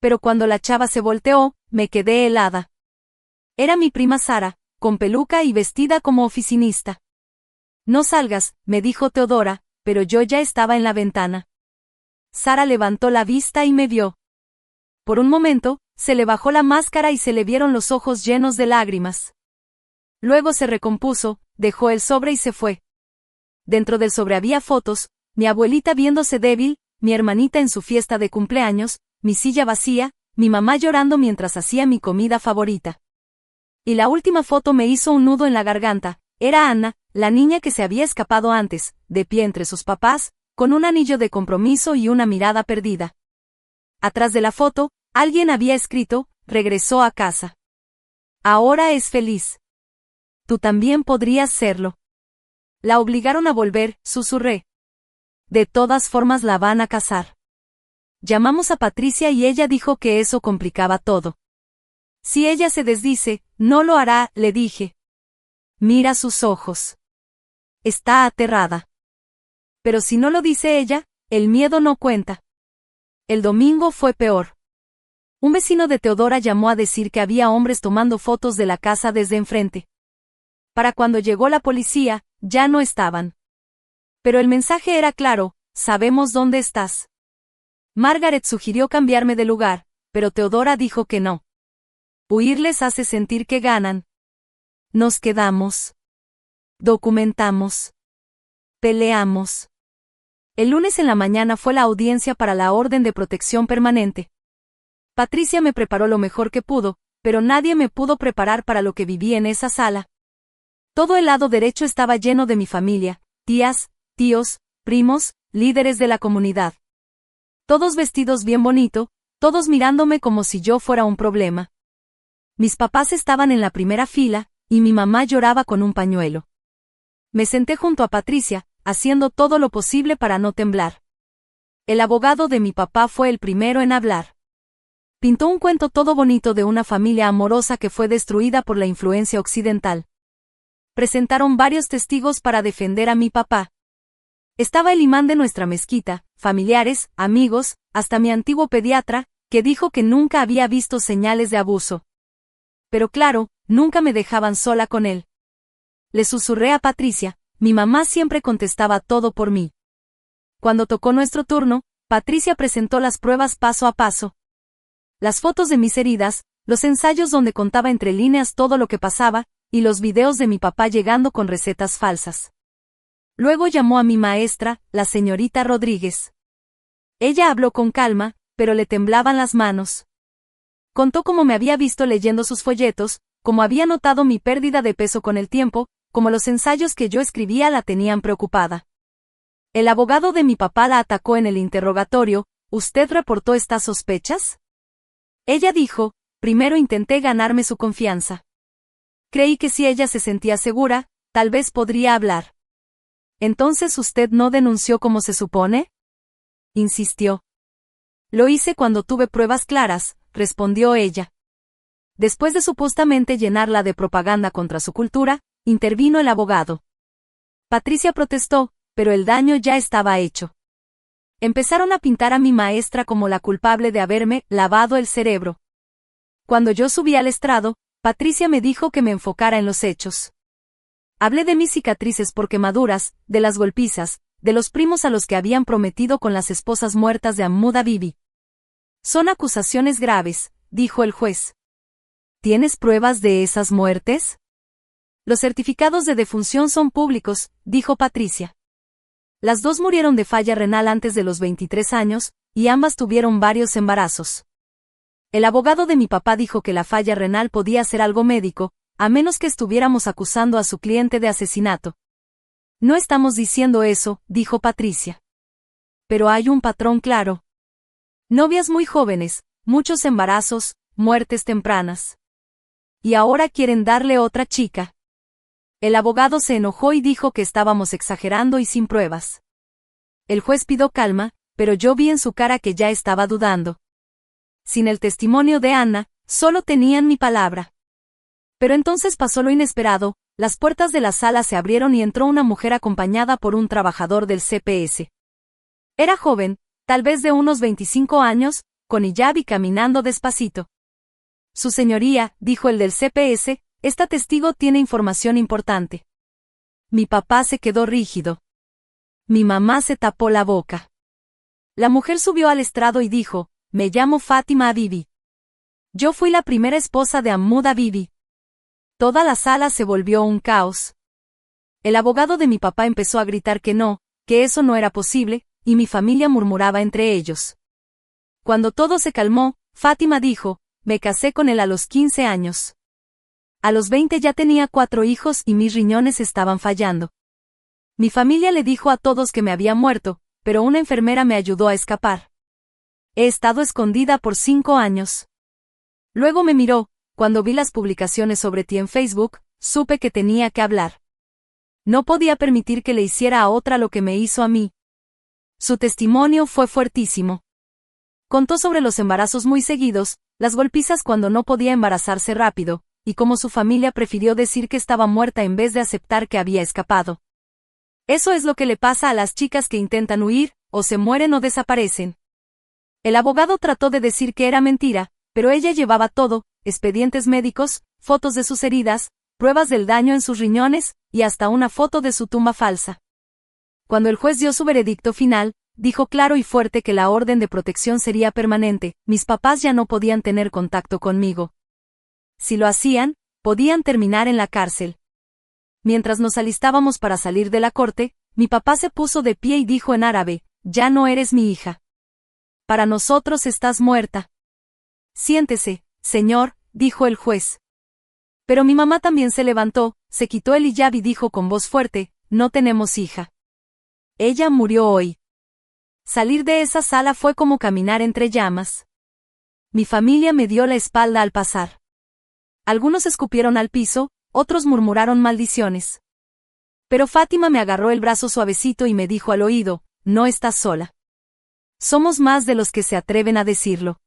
Pero cuando la chava se volteó, me quedé helada. Era mi prima Sara, con peluca y vestida como oficinista. No salgas, me dijo Teodora, pero yo ya estaba en la ventana. Sara levantó la vista y me vio. Por un momento, se le bajó la máscara y se le vieron los ojos llenos de lágrimas. Luego se recompuso, dejó el sobre y se fue. Dentro del sobre había fotos, mi abuelita viéndose débil, mi hermanita en su fiesta de cumpleaños, mi silla vacía, mi mamá llorando mientras hacía mi comida favorita. Y la última foto me hizo un nudo en la garganta, era Anna, la niña que se había escapado antes, de pie entre sus papás, con un anillo de compromiso y una mirada perdida. Atrás de la foto, alguien había escrito, regresó a casa. Ahora es feliz. Tú también podrías serlo. La obligaron a volver, susurré. De todas formas la van a casar. Llamamos a Patricia y ella dijo que eso complicaba todo. Si ella se desdice, no lo hará, le dije. Mira sus ojos. Está aterrada. Pero si no lo dice ella, el miedo no cuenta. El domingo fue peor. Un vecino de Teodora llamó a decir que había hombres tomando fotos de la casa desde enfrente. Para cuando llegó la policía, ya no estaban. Pero el mensaje era claro, sabemos dónde estás. Margaret sugirió cambiarme de lugar, pero Teodora dijo que no. Huir les hace sentir que ganan. Nos quedamos. Documentamos. Peleamos. El lunes en la mañana fue la audiencia para la orden de protección permanente. Patricia me preparó lo mejor que pudo, pero nadie me pudo preparar para lo que viví en esa sala. Todo el lado derecho estaba lleno de mi familia, tías, tíos, primos, líderes de la comunidad. Todos vestidos bien bonito, todos mirándome como si yo fuera un problema. Mis papás estaban en la primera fila, y mi mamá lloraba con un pañuelo. Me senté junto a Patricia, haciendo todo lo posible para no temblar. El abogado de mi papá fue el primero en hablar. Pintó un cuento todo bonito de una familia amorosa que fue destruida por la influencia occidental. Presentaron varios testigos para defender a mi papá. Estaba el imán de nuestra mezquita, familiares, amigos, hasta mi antiguo pediatra, que dijo que nunca había visto señales de abuso. Pero claro, nunca me dejaban sola con él. Le susurré a Patricia, mi mamá siempre contestaba todo por mí. Cuando tocó nuestro turno, Patricia presentó las pruebas paso a paso. Las fotos de mis heridas, los ensayos donde contaba entre líneas todo lo que pasaba, y los videos de mi papá llegando con recetas falsas. Luego llamó a mi maestra, la señorita Rodríguez. Ella habló con calma, pero le temblaban las manos. Contó cómo me había visto leyendo sus folletos, cómo había notado mi pérdida de peso con el tiempo, cómo los ensayos que yo escribía la tenían preocupada. El abogado de mi papá la atacó en el interrogatorio, ¿usted reportó estas sospechas? Ella dijo, primero intenté ganarme su confianza. Creí que si ella se sentía segura, tal vez podría hablar. ¿Entonces usted no denunció como se supone? Insistió. Lo hice cuando tuve pruebas claras, respondió ella. Después de supuestamente llenarla de propaganda contra su cultura, intervino el abogado. Patricia protestó, pero el daño ya estaba hecho. Empezaron a pintar a mi maestra como la culpable de haberme lavado el cerebro. Cuando yo subí al estrado, Patricia me dijo que me enfocara en los hechos. Hablé de mis cicatrices por quemaduras, de las golpizas, de los primos a los que habían prometido con las esposas muertas de Amuda Bibi. Son acusaciones graves, dijo el juez. ¿Tienes pruebas de esas muertes? Los certificados de defunción son públicos, dijo Patricia. Las dos murieron de falla renal antes de los 23 años, y ambas tuvieron varios embarazos. El abogado de mi papá dijo que la falla renal podía ser algo médico, a menos que estuviéramos acusando a su cliente de asesinato. No estamos diciendo eso, dijo Patricia. Pero hay un patrón claro. Novias muy jóvenes, muchos embarazos, muertes tempranas. Y ahora quieren darle otra chica. El abogado se enojó y dijo que estábamos exagerando y sin pruebas. El juez pidió calma, pero yo vi en su cara que ya estaba dudando. Sin el testimonio de Ana, solo tenían mi palabra. Pero entonces pasó lo inesperado, las puertas de la sala se abrieron y entró una mujer acompañada por un trabajador del CPS. Era joven, tal vez de unos 25 años, con hijab y caminando despacito. Su señoría, dijo el del CPS, esta testigo tiene información importante. Mi papá se quedó rígido. Mi mamá se tapó la boca. La mujer subió al estrado y dijo, me llamo Fátima Bibi. Yo fui la primera esposa de Amuda Bibi. Toda la sala se volvió un caos. El abogado de mi papá empezó a gritar que no, que eso no era posible, y mi familia murmuraba entre ellos. Cuando todo se calmó, Fátima dijo, me casé con él a los 15 años. A los 20 ya tenía 4 hijos y mis riñones estaban fallando. Mi familia le dijo a todos que me había muerto, pero una enfermera me ayudó a escapar. He estado escondida por 5 años. Luego me miró, cuando vi las publicaciones sobre ti en Facebook, supe que tenía que hablar. No podía permitir que le hiciera a otra lo que me hizo a mí. Su testimonio fue fuertísimo. Contó sobre los embarazos muy seguidos, las golpizas cuando no podía embarazarse rápido, y cómo su familia prefirió decir que estaba muerta en vez de aceptar que había escapado. Eso es lo que le pasa a las chicas que intentan huir, o se mueren o desaparecen. El abogado trató de decir que era mentira, pero ella llevaba todo, expedientes médicos, fotos de sus heridas, pruebas del daño en sus riñones, y hasta una foto de su tumba falsa. Cuando el juez dio su veredicto final, dijo claro y fuerte que la orden de protección sería permanente, mis papás ya no podían tener contacto conmigo. Si lo hacían, podían terminar en la cárcel. Mientras nos alistábamos para salir de la corte, mi papá se puso de pie y dijo en árabe, ya no eres mi hija. Para nosotros estás muerta. Siéntese, señor, dijo el juez. Pero mi mamá también se levantó, se quitó el hijab y dijo con voz fuerte, no tenemos hija. Ella murió hoy. Salir de esa sala fue como caminar entre llamas. Mi familia me dio la espalda al pasar. Algunos escupieron al piso, otros murmuraron maldiciones. Pero Fátima me agarró el brazo suavecito y me dijo al oído, no estás sola. Somos más de los que se atreven a decirlo.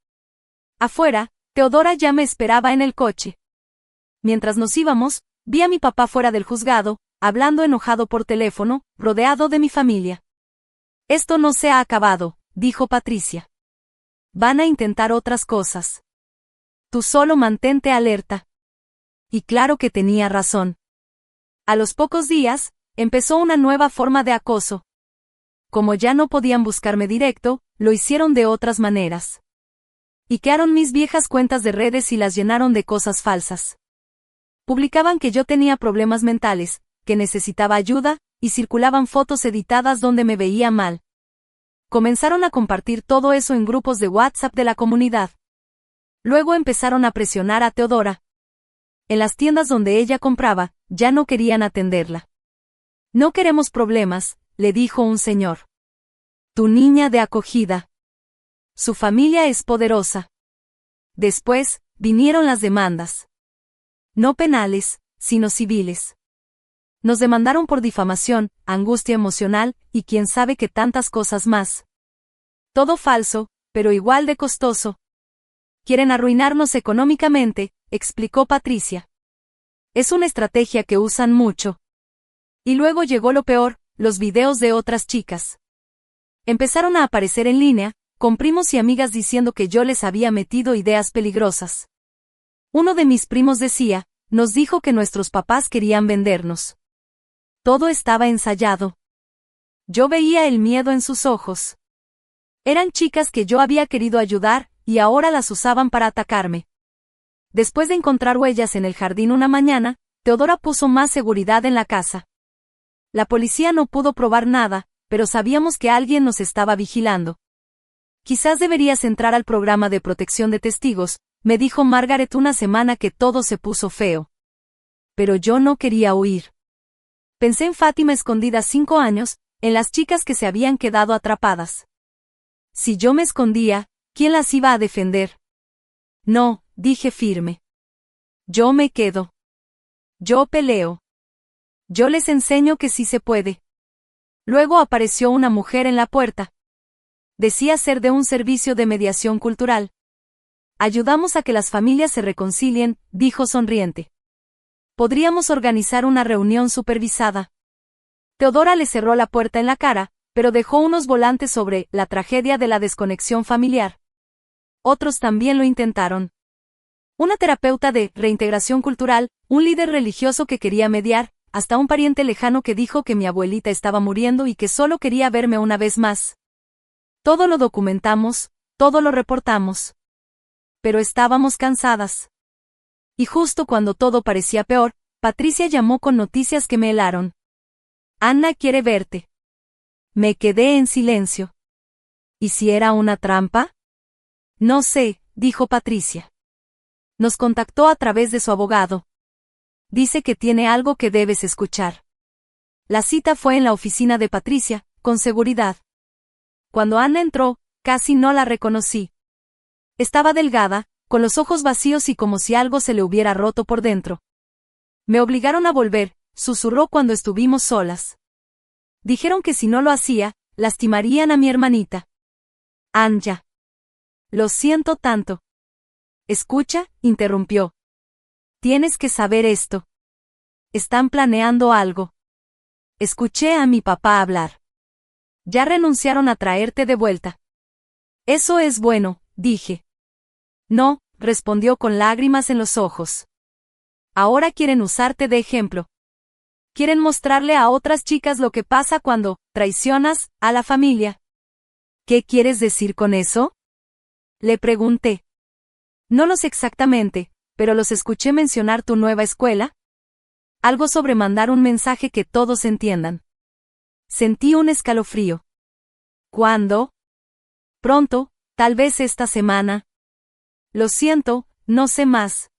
Afuera, Teodora ya me esperaba en el coche. Mientras nos íbamos, vi a mi papá fuera del juzgado, hablando enojado por teléfono, rodeado de mi familia. Esto no se ha acabado, dijo Patricia. Van a intentar otras cosas. Tú solo mantente alerta. Y claro que tenía razón. A los pocos días, empezó una nueva forma de acoso. Como ya no podían buscarme directo, lo hicieron de otras maneras. Hackearon mis viejas cuentas de redes y las llenaron de cosas falsas. Publicaban que yo tenía problemas mentales, que necesitaba ayuda, y circulaban fotos editadas donde me veía mal. Comenzaron a compartir todo eso en grupos de WhatsApp de la comunidad. Luego empezaron a presionar a Teodora. En las tiendas donde ella compraba, ya no querían atenderla. No queremos problemas, le dijo un señor. Tu niña de acogida. Su familia es poderosa. Después, vinieron las demandas. No penales, sino civiles. Nos demandaron por difamación, angustia emocional, y quién sabe qué tantas cosas más. Todo falso, pero igual de costoso. Quieren arruinarnos económicamente, explicó Patricia. Es una estrategia que usan mucho. Y luego llegó lo peor, los videos de otras chicas. Empezaron a aparecer en línea, con primos y amigas diciendo que yo les había metido ideas peligrosas. Uno de mis primos decía, nos dijo que nuestros papás querían vendernos. Todo estaba ensayado. Yo veía el miedo en sus ojos. Eran chicas que yo había querido ayudar, y ahora las usaban para atacarme. Después de encontrar huellas en el jardín una mañana, Teodora puso más seguridad en la casa. La policía no pudo probar nada, pero sabíamos que alguien nos estaba vigilando. Quizás deberías entrar al programa de protección de testigos, me dijo Margaret una semana que todo se puso feo. Pero yo no quería huir. Pensé en Fátima escondida 5 años, en las chicas que se habían quedado atrapadas. Si yo me escondía, ¿quién las iba a defender? No, dije firme. Yo me quedo. Yo peleo. Yo les enseño que sí se puede. Luego apareció una mujer en la puerta. Decía ser de un servicio de mediación cultural. Ayudamos a que las familias se reconcilien, dijo sonriente. Podríamos organizar una reunión supervisada. Teodora le cerró la puerta en la cara, pero dejó unos volantes sobre la tragedia de la desconexión familiar. Otros también lo intentaron. Una terapeuta de reintegración cultural, un líder religioso que quería mediar, hasta un pariente lejano que dijo que mi abuelita estaba muriendo y que solo quería verme una vez más. Todo lo documentamos, todo lo reportamos. Pero estábamos cansadas. Y justo cuando todo parecía peor, Patricia llamó con noticias que me helaron. Anna quiere verte. Me quedé en silencio. ¿Y si era una trampa? No sé, dijo Patricia. Nos contactó a través de su abogado. Dice que tiene algo que debes escuchar. La cita fue en la oficina de Patricia, con seguridad. Cuando Anna entró, casi no la reconocí. Estaba delgada, con los ojos vacíos y como si algo se le hubiera roto por dentro. Me obligaron a volver, susurró cuando estuvimos solas. Dijeron que si no lo hacía, lastimarían a mi hermanita. Anja. Lo siento tanto. Escucha, interrumpió. Tienes que saber esto. Están planeando algo. Escuché a mi papá hablar. Ya renunciaron a traerte de vuelta. Eso es bueno, dije. No, respondió con lágrimas en los ojos. Ahora quieren usarte de ejemplo. Quieren mostrarle a otras chicas lo que pasa cuando traicionas a la familia. ¿Qué quieres decir con eso? Le pregunté. No lo sé exactamente, pero los escuché mencionar tu nueva escuela. Algo sobre mandar un mensaje que todos entiendan. Sentí un escalofrío. ¿Cuándo? Pronto, tal vez esta semana. Lo siento, no sé más.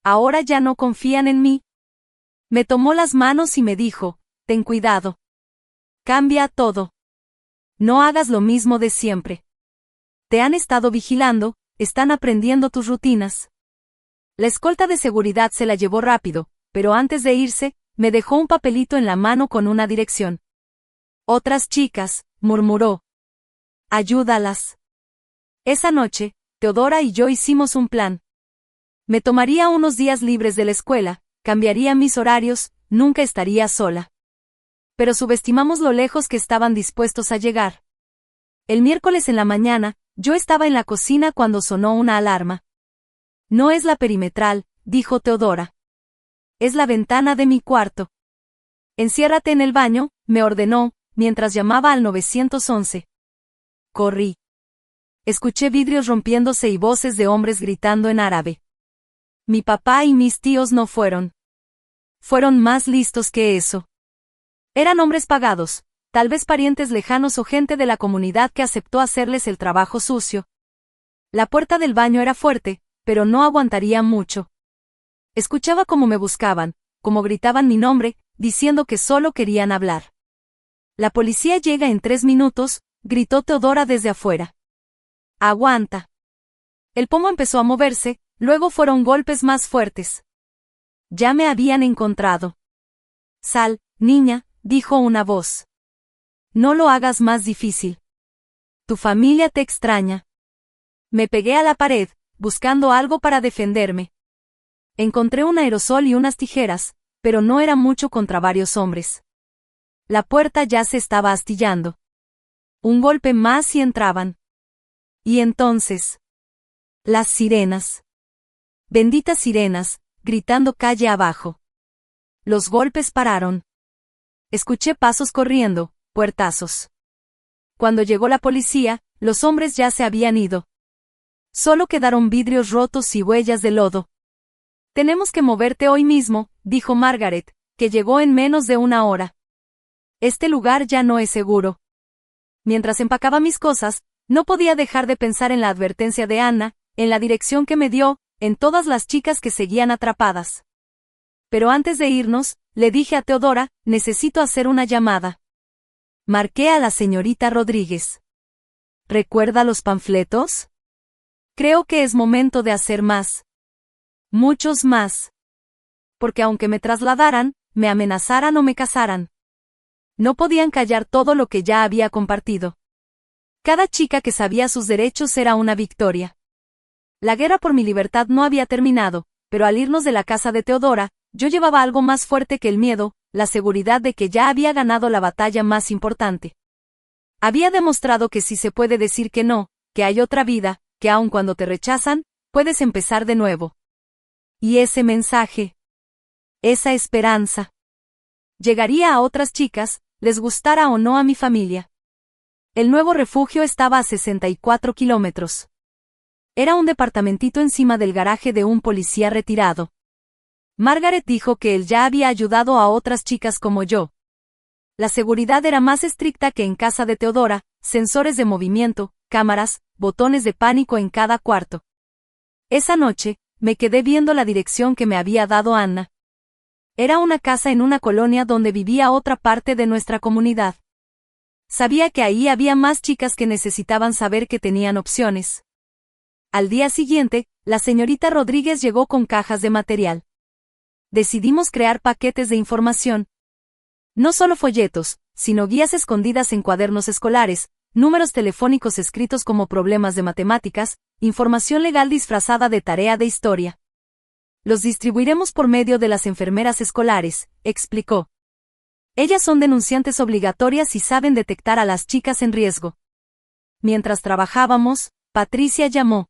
Ahora ya no confían en mí. Me tomó las manos y me dijo, ten cuidado. Cambia todo. No hagas lo mismo de siempre. Te han estado vigilando, están aprendiendo tus rutinas. La escolta de seguridad se la llevó rápido, pero antes de irse, me dejó un papelito en la mano con una dirección. Otras chicas, murmuró. Ayúdalas. Esa noche, Teodora y yo hicimos un plan. Me tomaría unos días libres de la escuela, cambiaría mis horarios, nunca estaría sola. Pero subestimamos lo lejos que estaban dispuestos a llegar. El miércoles en la mañana, yo estaba en la cocina cuando sonó una alarma. No es la perimetral, dijo Teodora. Es la ventana de mi cuarto. Enciérrate en el baño, me ordenó, mientras llamaba al 911. Corrí. Escuché vidrios rompiéndose y voces de hombres gritando en árabe. Mi papá y mis tíos no fueron. Fueron más listos que eso. Eran hombres pagados, tal vez parientes lejanos o gente de la comunidad que aceptó hacerles el trabajo sucio. La puerta del baño era fuerte, pero no aguantaría mucho. Escuchaba cómo me buscaban, cómo gritaban mi nombre, diciendo que solo querían hablar. La policía llega en 3 minutos, gritó Teodora desde afuera. Aguanta. El pomo empezó a moverse, luego fueron golpes más fuertes. Ya me habían encontrado. Sal, niña, dijo una voz. No lo hagas más difícil. Tu familia te extraña. Me pegué a la pared, buscando algo para defenderme. Encontré un aerosol y unas tijeras, pero no era mucho contra varios hombres. La puerta ya se estaba astillando. Un golpe más y entraban. Y entonces. Las sirenas. Benditas sirenas, gritando calle abajo. Los golpes pararon. Escuché pasos corriendo, puertazos. Cuando llegó la policía, los hombres ya se habían ido. Solo quedaron vidrios rotos y huellas de lodo. Tenemos que moverte hoy mismo, dijo Margaret, que llegó en menos de una hora. Este lugar ya no es seguro. Mientras empacaba mis cosas, no podía dejar de pensar en la advertencia de Anna, en la dirección que me dio, en todas las chicas que seguían atrapadas. Pero antes de irnos, le dije a Teodora, necesito hacer una llamada. Marqué a la señorita Rodríguez. ¿Recuerda los panfletos? Creo que es momento de hacer más. Muchos más. Porque aunque me trasladaran, me amenazaran o me casaran, no podían callar todo lo que ya había compartido. Cada chica que sabía sus derechos era una victoria. La guerra por mi libertad no había terminado, pero al irnos de la casa de Teodora, yo llevaba algo más fuerte que el miedo, la seguridad de que ya había ganado la batalla más importante. Había demostrado que sí se puede decir que no, que hay otra vida, que aun cuando te rechazan, puedes empezar de nuevo. Y ese mensaje, esa esperanza, llegaría a otras chicas, les gustara o no a mi familia. El nuevo refugio estaba a 64 kilómetros. Era un departamentito encima del garaje de un policía retirado. Margaret dijo que él ya había ayudado a otras chicas como yo. La seguridad era más estricta que en casa de Teodora, sensores de movimiento, cámaras, botones de pánico en cada cuarto. Esa noche, me quedé viendo la dirección que me había dado Anna. Era una casa en una colonia donde vivía otra parte de nuestra comunidad. Sabía que ahí había más chicas que necesitaban saber que tenían opciones. Al día siguiente, la señorita Rodríguez llegó con cajas de material. Decidimos crear paquetes de información. No solo folletos, sino guías escondidas en cuadernos escolares, números telefónicos escritos como problemas de matemáticas, información legal disfrazada de tarea de historia. Los distribuiremos por medio de las enfermeras escolares, explicó. Ellas son denunciantes obligatorias y saben detectar a las chicas en riesgo. Mientras trabajábamos, Patricia llamó.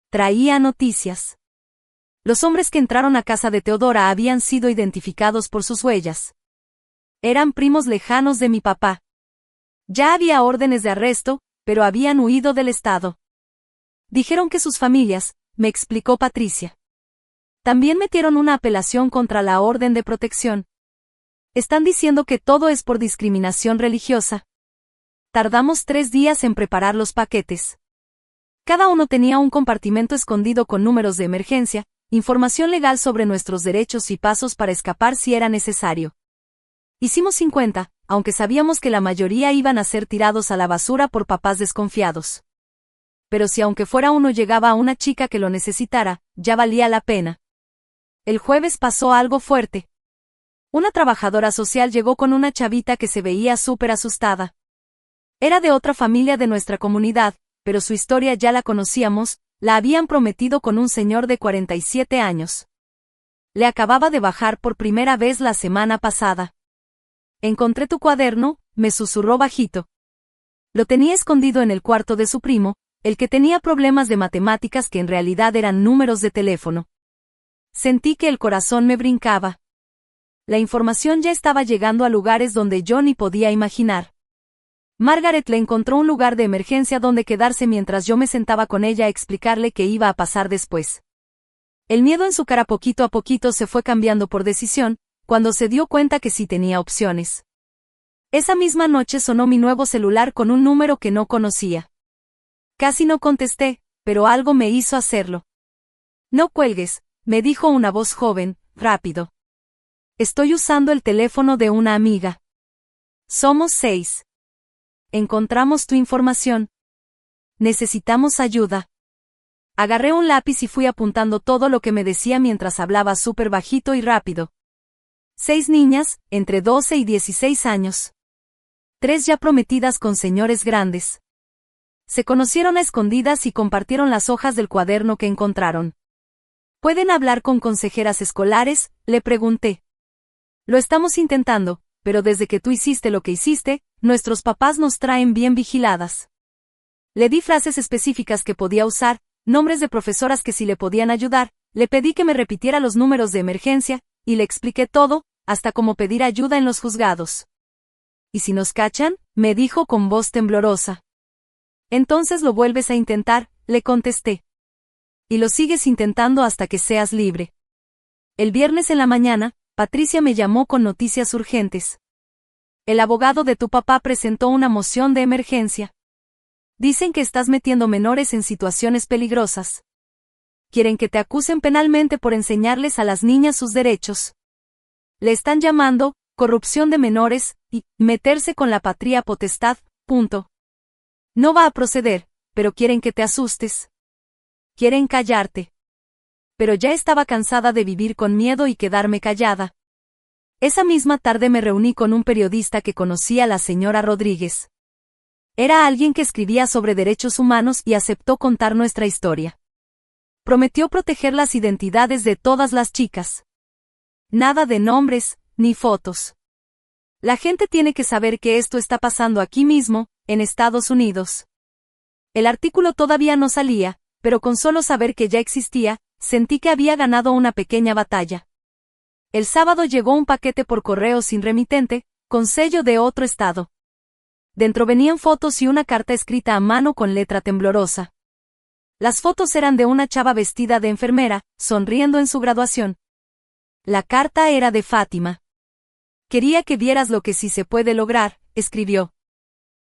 Traía noticias. Los hombres que entraron a casa de Teodora habían sido identificados por sus huellas. Eran primos lejanos de mi papá. Ya había órdenes de arresto, pero habían huido del estado. Dijeron que sus familias, me explicó Patricia. También metieron una apelación contra la orden de protección. Están diciendo que todo es por discriminación religiosa. Tardamos 3 días en preparar los paquetes. Cada uno tenía un compartimento escondido con números de emergencia, información legal sobre nuestros derechos y pasos para escapar si era necesario. Hicimos 50, aunque sabíamos que la mayoría iban a ser tirados a la basura por papás desconfiados. Pero si aunque fuera uno llegaba a una chica que lo necesitara, ya valía la pena. El jueves pasó algo fuerte. Una trabajadora social llegó con una chavita que se veía súper asustada. Era de otra familia de nuestra comunidad, pero su historia ya la conocíamos, la habían prometido con un señor de 47 años. Le acababa de bajar por primera vez la semana pasada. Encontré tu cuaderno, me susurró bajito. Lo tenía escondido en el cuarto de su primo, el que tenía problemas de matemáticas que en realidad eran números de teléfono. Sentí que el corazón me brincaba. La información ya estaba llegando a lugares donde yo ni podía imaginar. Margaret le encontró un lugar de emergencia donde quedarse mientras yo me sentaba con ella a explicarle qué iba a pasar después. El miedo en su cara poquito a poquito se fue cambiando por decisión, cuando se dio cuenta que sí tenía opciones. Esa misma noche sonó mi nuevo celular con un número que no conocía. Casi no contesté, pero algo me hizo hacerlo. No cuelgues, me dijo una voz joven, rápido. Estoy usando el teléfono de una amiga. Somos 6. Encontramos tu información. Necesitamos ayuda. Agarré un lápiz y fui apuntando todo lo que me decía mientras hablaba súper bajito y rápido. 6 niñas, entre 12 y 16 años. 3 ya prometidas con señores grandes. Se conocieron a escondidas y compartieron las hojas del cuaderno que encontraron. ¿Pueden hablar con consejeras escolares?, le pregunté. Lo estamos intentando, pero desde que tú hiciste lo que hiciste, nuestros papás nos traen bien vigiladas. Le di frases específicas que podía usar, nombres de profesoras que sí le podían ayudar, le pedí que me repitiera los números de emergencia, y le expliqué todo, hasta cómo pedir ayuda en los juzgados. ¿Y si nos cachan?, me dijo con voz temblorosa. Entonces lo vuelves a intentar, le contesté. Y lo sigues intentando hasta que seas libre. El viernes en la mañana, Patricia me llamó con noticias urgentes. El abogado de tu papá presentó una moción de emergencia. Dicen que estás metiendo menores en situaciones peligrosas. Quieren que te acusen penalmente por enseñarles a las niñas sus derechos. Le están llamando corrupción de menores y meterse con la patria potestad. No va a proceder, pero quieren que te asustes. Quieren callarte. Pero ya estaba cansada de vivir con miedo y quedarme callada. Esa misma tarde me reuní con un periodista que conocía a la señora Rodríguez. Era alguien que escribía sobre derechos humanos y aceptó contar nuestra historia. Prometió proteger las identidades de todas las chicas. Nada de nombres, ni fotos. La gente tiene que saber que esto está pasando aquí mismo, en Estados Unidos. El artículo todavía no salía, pero con solo saber que ya existía, sentí que había ganado una pequeña batalla. El sábado llegó un paquete por correo sin remitente, con sello de otro estado. Dentro venían fotos y una carta escrita a mano con letra temblorosa. Las fotos eran de una chava vestida de enfermera, sonriendo en su graduación. La carta era de Fátima. Quería que vieras lo que sí se puede lograr, escribió.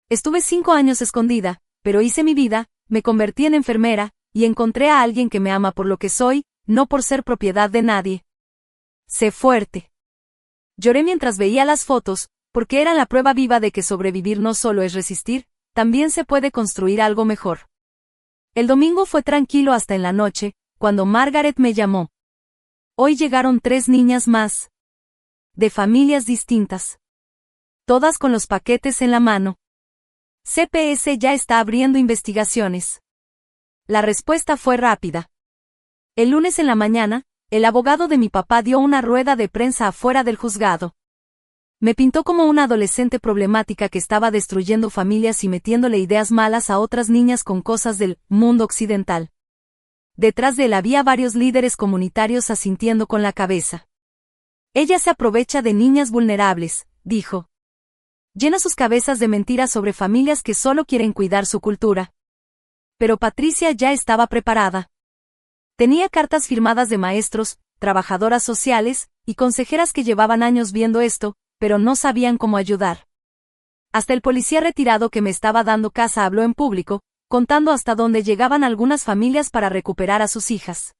Estuve 5 años escondida, pero hice mi vida, me convertí en enfermera, y encontré a alguien que me ama por lo que soy, no por ser propiedad de nadie. Sé fuerte. Lloré mientras veía las fotos, porque eran la prueba viva de que sobrevivir no solo es resistir, también se puede construir algo mejor. El domingo fue tranquilo hasta en la noche, cuando Margaret me llamó. Hoy llegaron 3 niñas más. De familias distintas. Todas con los paquetes en la mano. CPS ya está abriendo investigaciones. La respuesta fue rápida. El lunes en la mañana, el abogado de mi papá dio una rueda de prensa afuera del juzgado. Me pintó como una adolescente problemática que estaba destruyendo familias y metiéndole ideas malas a otras niñas con cosas del mundo occidental. Detrás de él había varios líderes comunitarios asintiendo con la cabeza. Ella se aprovecha de niñas vulnerables, dijo. Llena sus cabezas de mentiras sobre familias que solo quieren cuidar su cultura. Pero Patricia ya estaba preparada. Tenía cartas firmadas de maestros, trabajadoras sociales, y consejeras que llevaban años viendo esto, pero no sabían cómo ayudar. Hasta el policía retirado que me estaba dando casa habló en público, contando hasta dónde llegaban algunas familias para recuperar a sus hijas.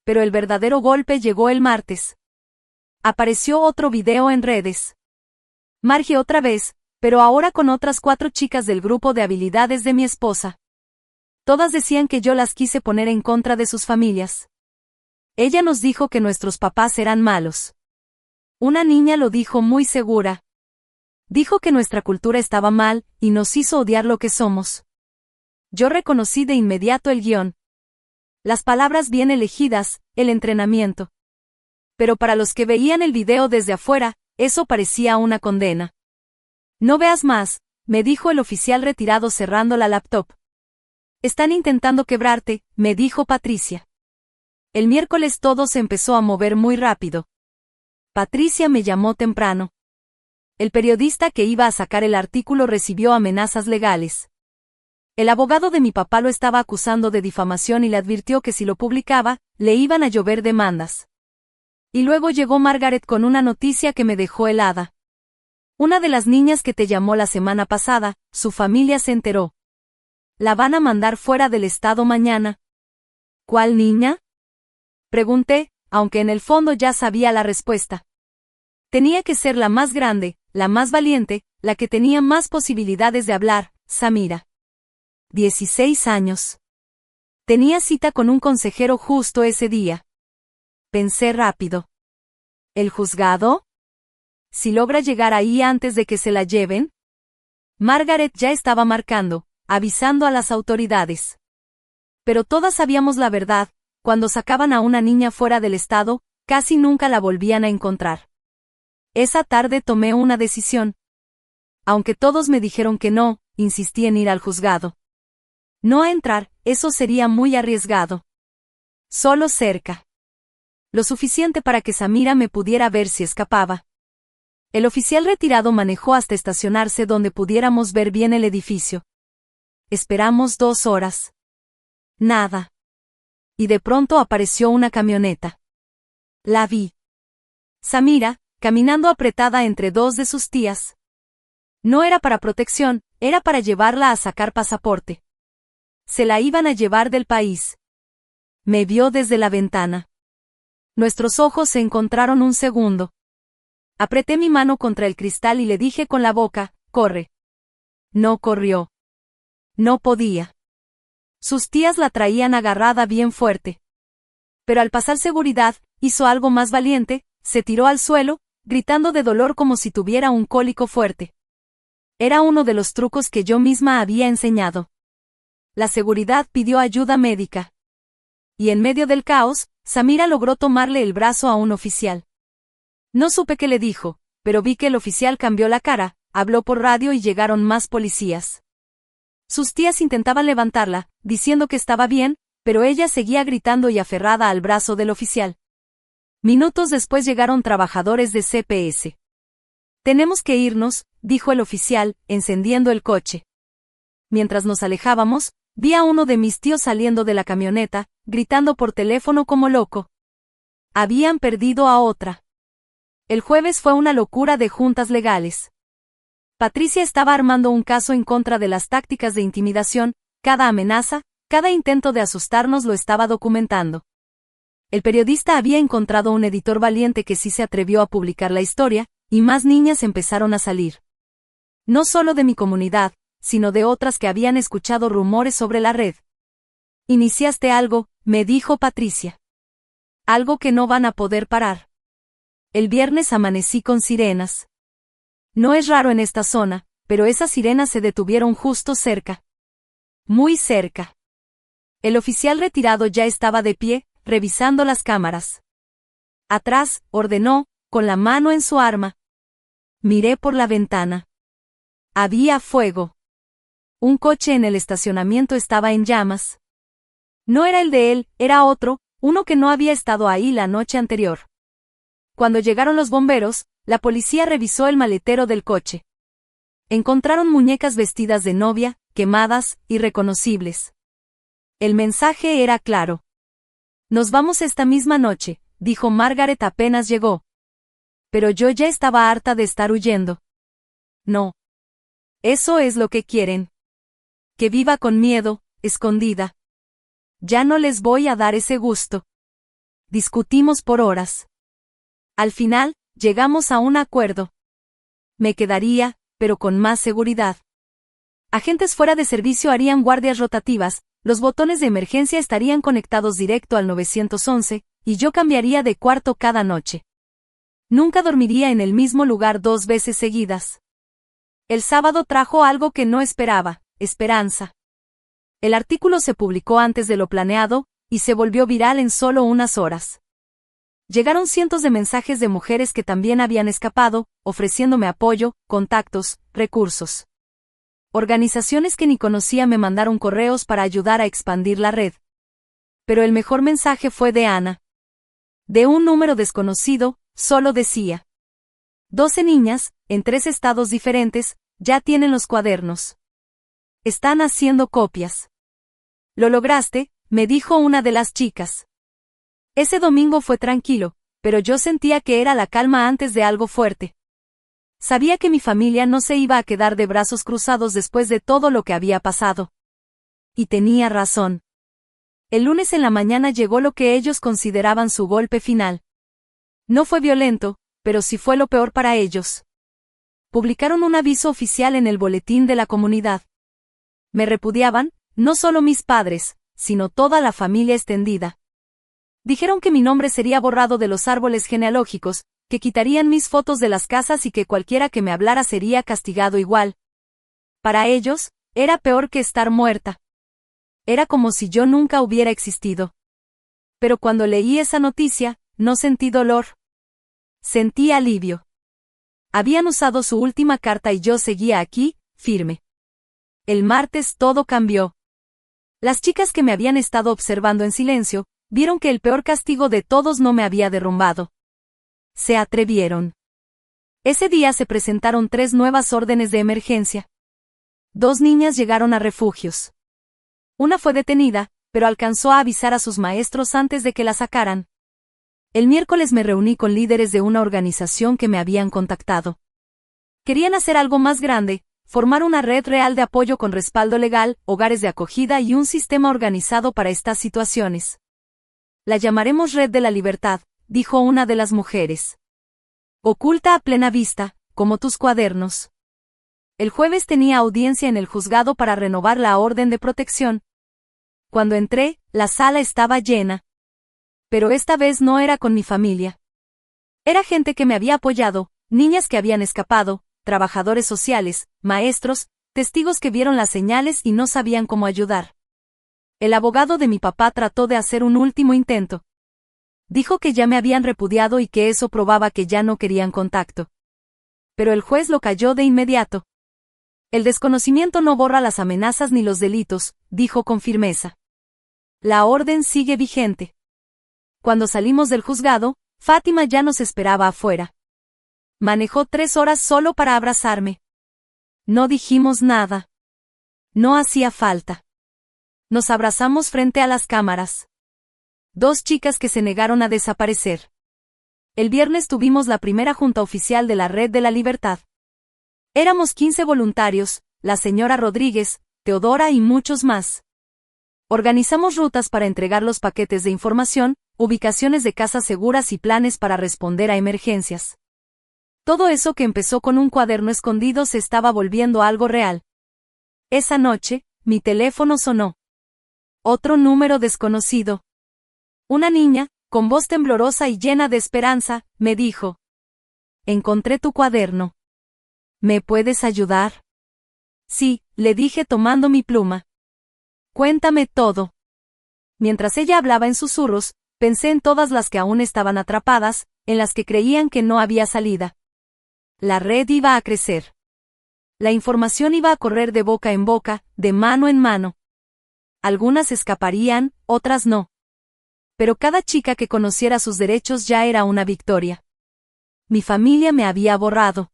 Pero el verdadero golpe llegó el martes. Apareció otro video en redes. Margie otra vez, pero ahora con otras 4 chicas del grupo de habilidades de mi esposa. Todas decían que yo las quise poner en contra de sus familias. Ella nos dijo que nuestros papás eran malos. Una niña lo dijo muy segura. Dijo que nuestra cultura estaba mal, y nos hizo odiar lo que somos. Yo reconocí de inmediato el guión. Las palabras bien elegidas, el entrenamiento. Pero para los que veían el video desde afuera, eso parecía una condena. No veas más, me dijo el oficial retirado cerrando la laptop. Están intentando quebrarte, me dijo Patricia. El miércoles todo se empezó a mover muy rápido. Patricia me llamó temprano. El periodista que iba a sacar el artículo recibió amenazas legales. El abogado de mi papá lo estaba acusando de difamación y le advirtió que si lo publicaba, le iban a llover demandas. Y luego llegó Margaret con una noticia que me dejó helada. Una de las niñas que te llamó la semana pasada, su familia se enteró. La van a mandar fuera del estado mañana. ¿Cuál niña? Pregunté, aunque en el fondo ya sabía la respuesta. Tenía que ser la más grande, la más valiente, la que tenía más posibilidades de hablar, Samira. 16 años. Tenía cita con un consejero justo ese día. Pensé rápido. ¿El juzgado? ¿Si logra llegar ahí antes de que se la lleven? Margaret ya estaba marcando, avisando a las autoridades. Pero todas sabíamos la verdad, cuando sacaban a una niña fuera del estado, casi nunca la volvían a encontrar. Esa tarde tomé una decisión. Aunque todos me dijeron que no, insistí en ir al juzgado. No a entrar, eso sería muy arriesgado. Solo cerca. Lo suficiente para que Samira me pudiera ver si escapaba. El oficial retirado manejó hasta estacionarse donde pudiéramos ver bien el edificio. Esperamos 2 horas. Nada. Y de pronto apareció una camioneta. La vi. Samira, caminando apretada entre 2 de sus tías. No era para protección, era para llevarla a sacar pasaporte. Se la iban a llevar del país. Me vio desde la ventana. Nuestros ojos se encontraron un segundo. Apreté mi mano contra el cristal y le dije con la boca, «Corre». No corrió. No podía. Sus tías la traían agarrada bien fuerte. Pero al pasar seguridad, hizo algo más valiente, se tiró al suelo, gritando de dolor como si tuviera un cólico fuerte. Era uno de los trucos que yo misma había enseñado. La seguridad pidió ayuda médica. Y en medio del caos, Samira logró tomarle el brazo a un oficial. No supe qué le dijo, pero vi que el oficial cambió la cara, habló por radio y llegaron más policías. Sus tías intentaban levantarla, diciendo que estaba bien, pero ella seguía gritando y aferrada al brazo del oficial. Minutos después llegaron trabajadores de CPS. «Tenemos que irnos», dijo el oficial, encendiendo el coche. Mientras nos alejábamos, vi a uno de mis tíos saliendo de la camioneta, gritando por teléfono como loco. Habían perdido a otra. El jueves fue una locura de juntas legales. Patricia estaba armando un caso en contra de las tácticas de intimidación, cada amenaza, cada intento de asustarnos lo estaba documentando. El periodista había encontrado un editor valiente que sí se atrevió a publicar la historia, y más niñas empezaron a salir. No solo de mi comunidad, sino de otras que habían escuchado rumores sobre la red. «Iniciaste algo», me dijo Patricia. «Algo que no van a poder parar». El viernes amanecí con sirenas. No es raro en esta zona, pero esas sirenas se detuvieron justo cerca. Muy cerca. El oficial retirado ya estaba de pie, revisando las cámaras. «Atrás», ordenó, con la mano en su arma. Miré por la ventana. Había fuego. Un coche en el estacionamiento estaba en llamas. No era el de él, era otro, uno que no había estado ahí la noche anterior. Cuando llegaron los bomberos, la policía revisó el maletero del coche. Encontraron muñecas vestidas de novia, quemadas, irreconocibles. El mensaje era claro. «Nos vamos esta misma noche», dijo Margaret apenas llegó. Pero yo ya estaba harta de estar huyendo. No. Eso es lo que quieren. Que viva con miedo, escondida. Ya no les voy a dar ese gusto. Discutimos por horas. Al final, llegamos a un acuerdo. Me quedaría, pero con más seguridad. Agentes fuera de servicio harían guardias rotativas, los botones de emergencia estarían conectados directo al 911, y yo cambiaría de cuarto cada noche. Nunca dormiría en el mismo lugar 2 veces seguidas. El sábado trajo algo que no esperaba, esperanza. El artículo se publicó antes de lo planeado, y se volvió viral en solo unas horas. Llegaron cientos de mensajes de mujeres que también habían escapado, ofreciéndome apoyo, contactos, recursos. Organizaciones que ni conocía me mandaron correos para ayudar a expandir la red. Pero el mejor mensaje fue de Ana. De un número desconocido, solo decía: 12 niñas, en 3 estados diferentes, ya tienen los cuadernos. Están haciendo copias. «Lo lograste», me dijo una de las chicas. Ese domingo fue tranquilo, pero yo sentía que era la calma antes de algo fuerte. Sabía que mi familia no se iba a quedar de brazos cruzados después de todo lo que había pasado. Y tenía razón. El lunes en la mañana llegó lo que ellos consideraban su golpe final. No fue violento, pero sí fue lo peor para ellos. Publicaron un aviso oficial en el boletín de la comunidad. Me repudiaban, no solo mis padres, sino toda la familia extendida. Dijeron que mi nombre sería borrado de los árboles genealógicos, que quitarían mis fotos de las casas y que cualquiera que me hablara sería castigado igual. Para ellos, era peor que estar muerta. Era como si yo nunca hubiera existido. Pero cuando leí esa noticia, no sentí dolor. Sentí alivio. Habían usado su última carta y yo seguía aquí, firme. El martes todo cambió. Las chicas que me habían estado observando en silencio, Vieron que el peor castigo de todos no me había derrumbado. Se atrevieron. Ese día se presentaron 3 nuevas órdenes de emergencia. 2 niñas llegaron a refugios. Una fue detenida, pero alcanzó a avisar a sus maestros antes de que la sacaran. El miércoles me reuní con líderes de una organización que me habían contactado. Querían hacer algo más grande, formar una red real de apoyo con respaldo legal, hogares de acogida y un sistema organizado para estas situaciones. La llamaremos Red de la Libertad, dijo una de las mujeres. Oculta a plena vista, como tus cuadernos. El jueves tenía audiencia en el juzgado para renovar la orden de protección. Cuando entré, la sala estaba llena. Pero esta vez no era con mi familia. Era gente que me había apoyado, niñas que habían escapado, trabajadores sociales, maestros, testigos que vieron las señales y no sabían cómo ayudar. El abogado de mi papá trató de hacer un último intento. Dijo que ya me habían repudiado y que eso probaba que ya no querían contacto. Pero el juez lo calló de inmediato. El desconocimiento no borra las amenazas ni los delitos, dijo con firmeza. La orden sigue vigente. Cuando salimos del juzgado, Fátima ya nos esperaba afuera. Manejó 3 horas solo para abrazarme. No dijimos nada. No hacía falta. Nos abrazamos frente a las cámaras. 2 chicas que se negaron a desaparecer. El viernes tuvimos la primera junta oficial de la Red de la Libertad. Éramos 15 voluntarios, la señora Rodríguez, Teodora y muchos más. Organizamos rutas para entregar los paquetes de información, ubicaciones de casas seguras y planes para responder a emergencias. Todo eso que empezó con un cuaderno escondido se estaba volviendo algo real. Esa noche, mi teléfono sonó. Otro número desconocido. Una niña, con voz temblorosa y llena de esperanza, me dijo: «Encontré tu cuaderno. ¿Me puedes ayudar?» «Sí», le dije tomando mi pluma. «Cuéntame todo». Mientras ella hablaba en susurros, pensé en todas las que aún estaban atrapadas, en las que creían que no había salida. La red iba a crecer. La información iba a correr de boca en boca, de mano en mano. Algunas escaparían, otras no. Pero cada chica que conociera sus derechos ya era una victoria. Mi familia me había borrado.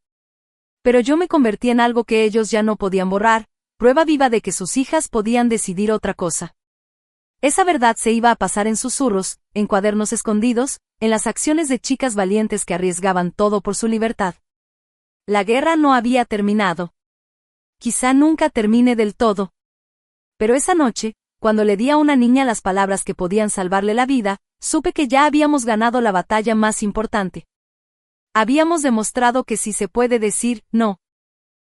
Pero yo me convertí en algo que ellos ya no podían borrar, prueba viva de que sus hijas podían decidir otra cosa. Esa verdad se iba a pasar en susurros, en cuadernos escondidos, en las acciones de chicas valientes que arriesgaban todo por su libertad. La guerra no había terminado. Quizá nunca termine del todo. Pero esa noche, cuando le di a una niña las palabras que podían salvarle la vida, supe que ya habíamos ganado la batalla más importante. Habíamos demostrado que sí se puede decir no.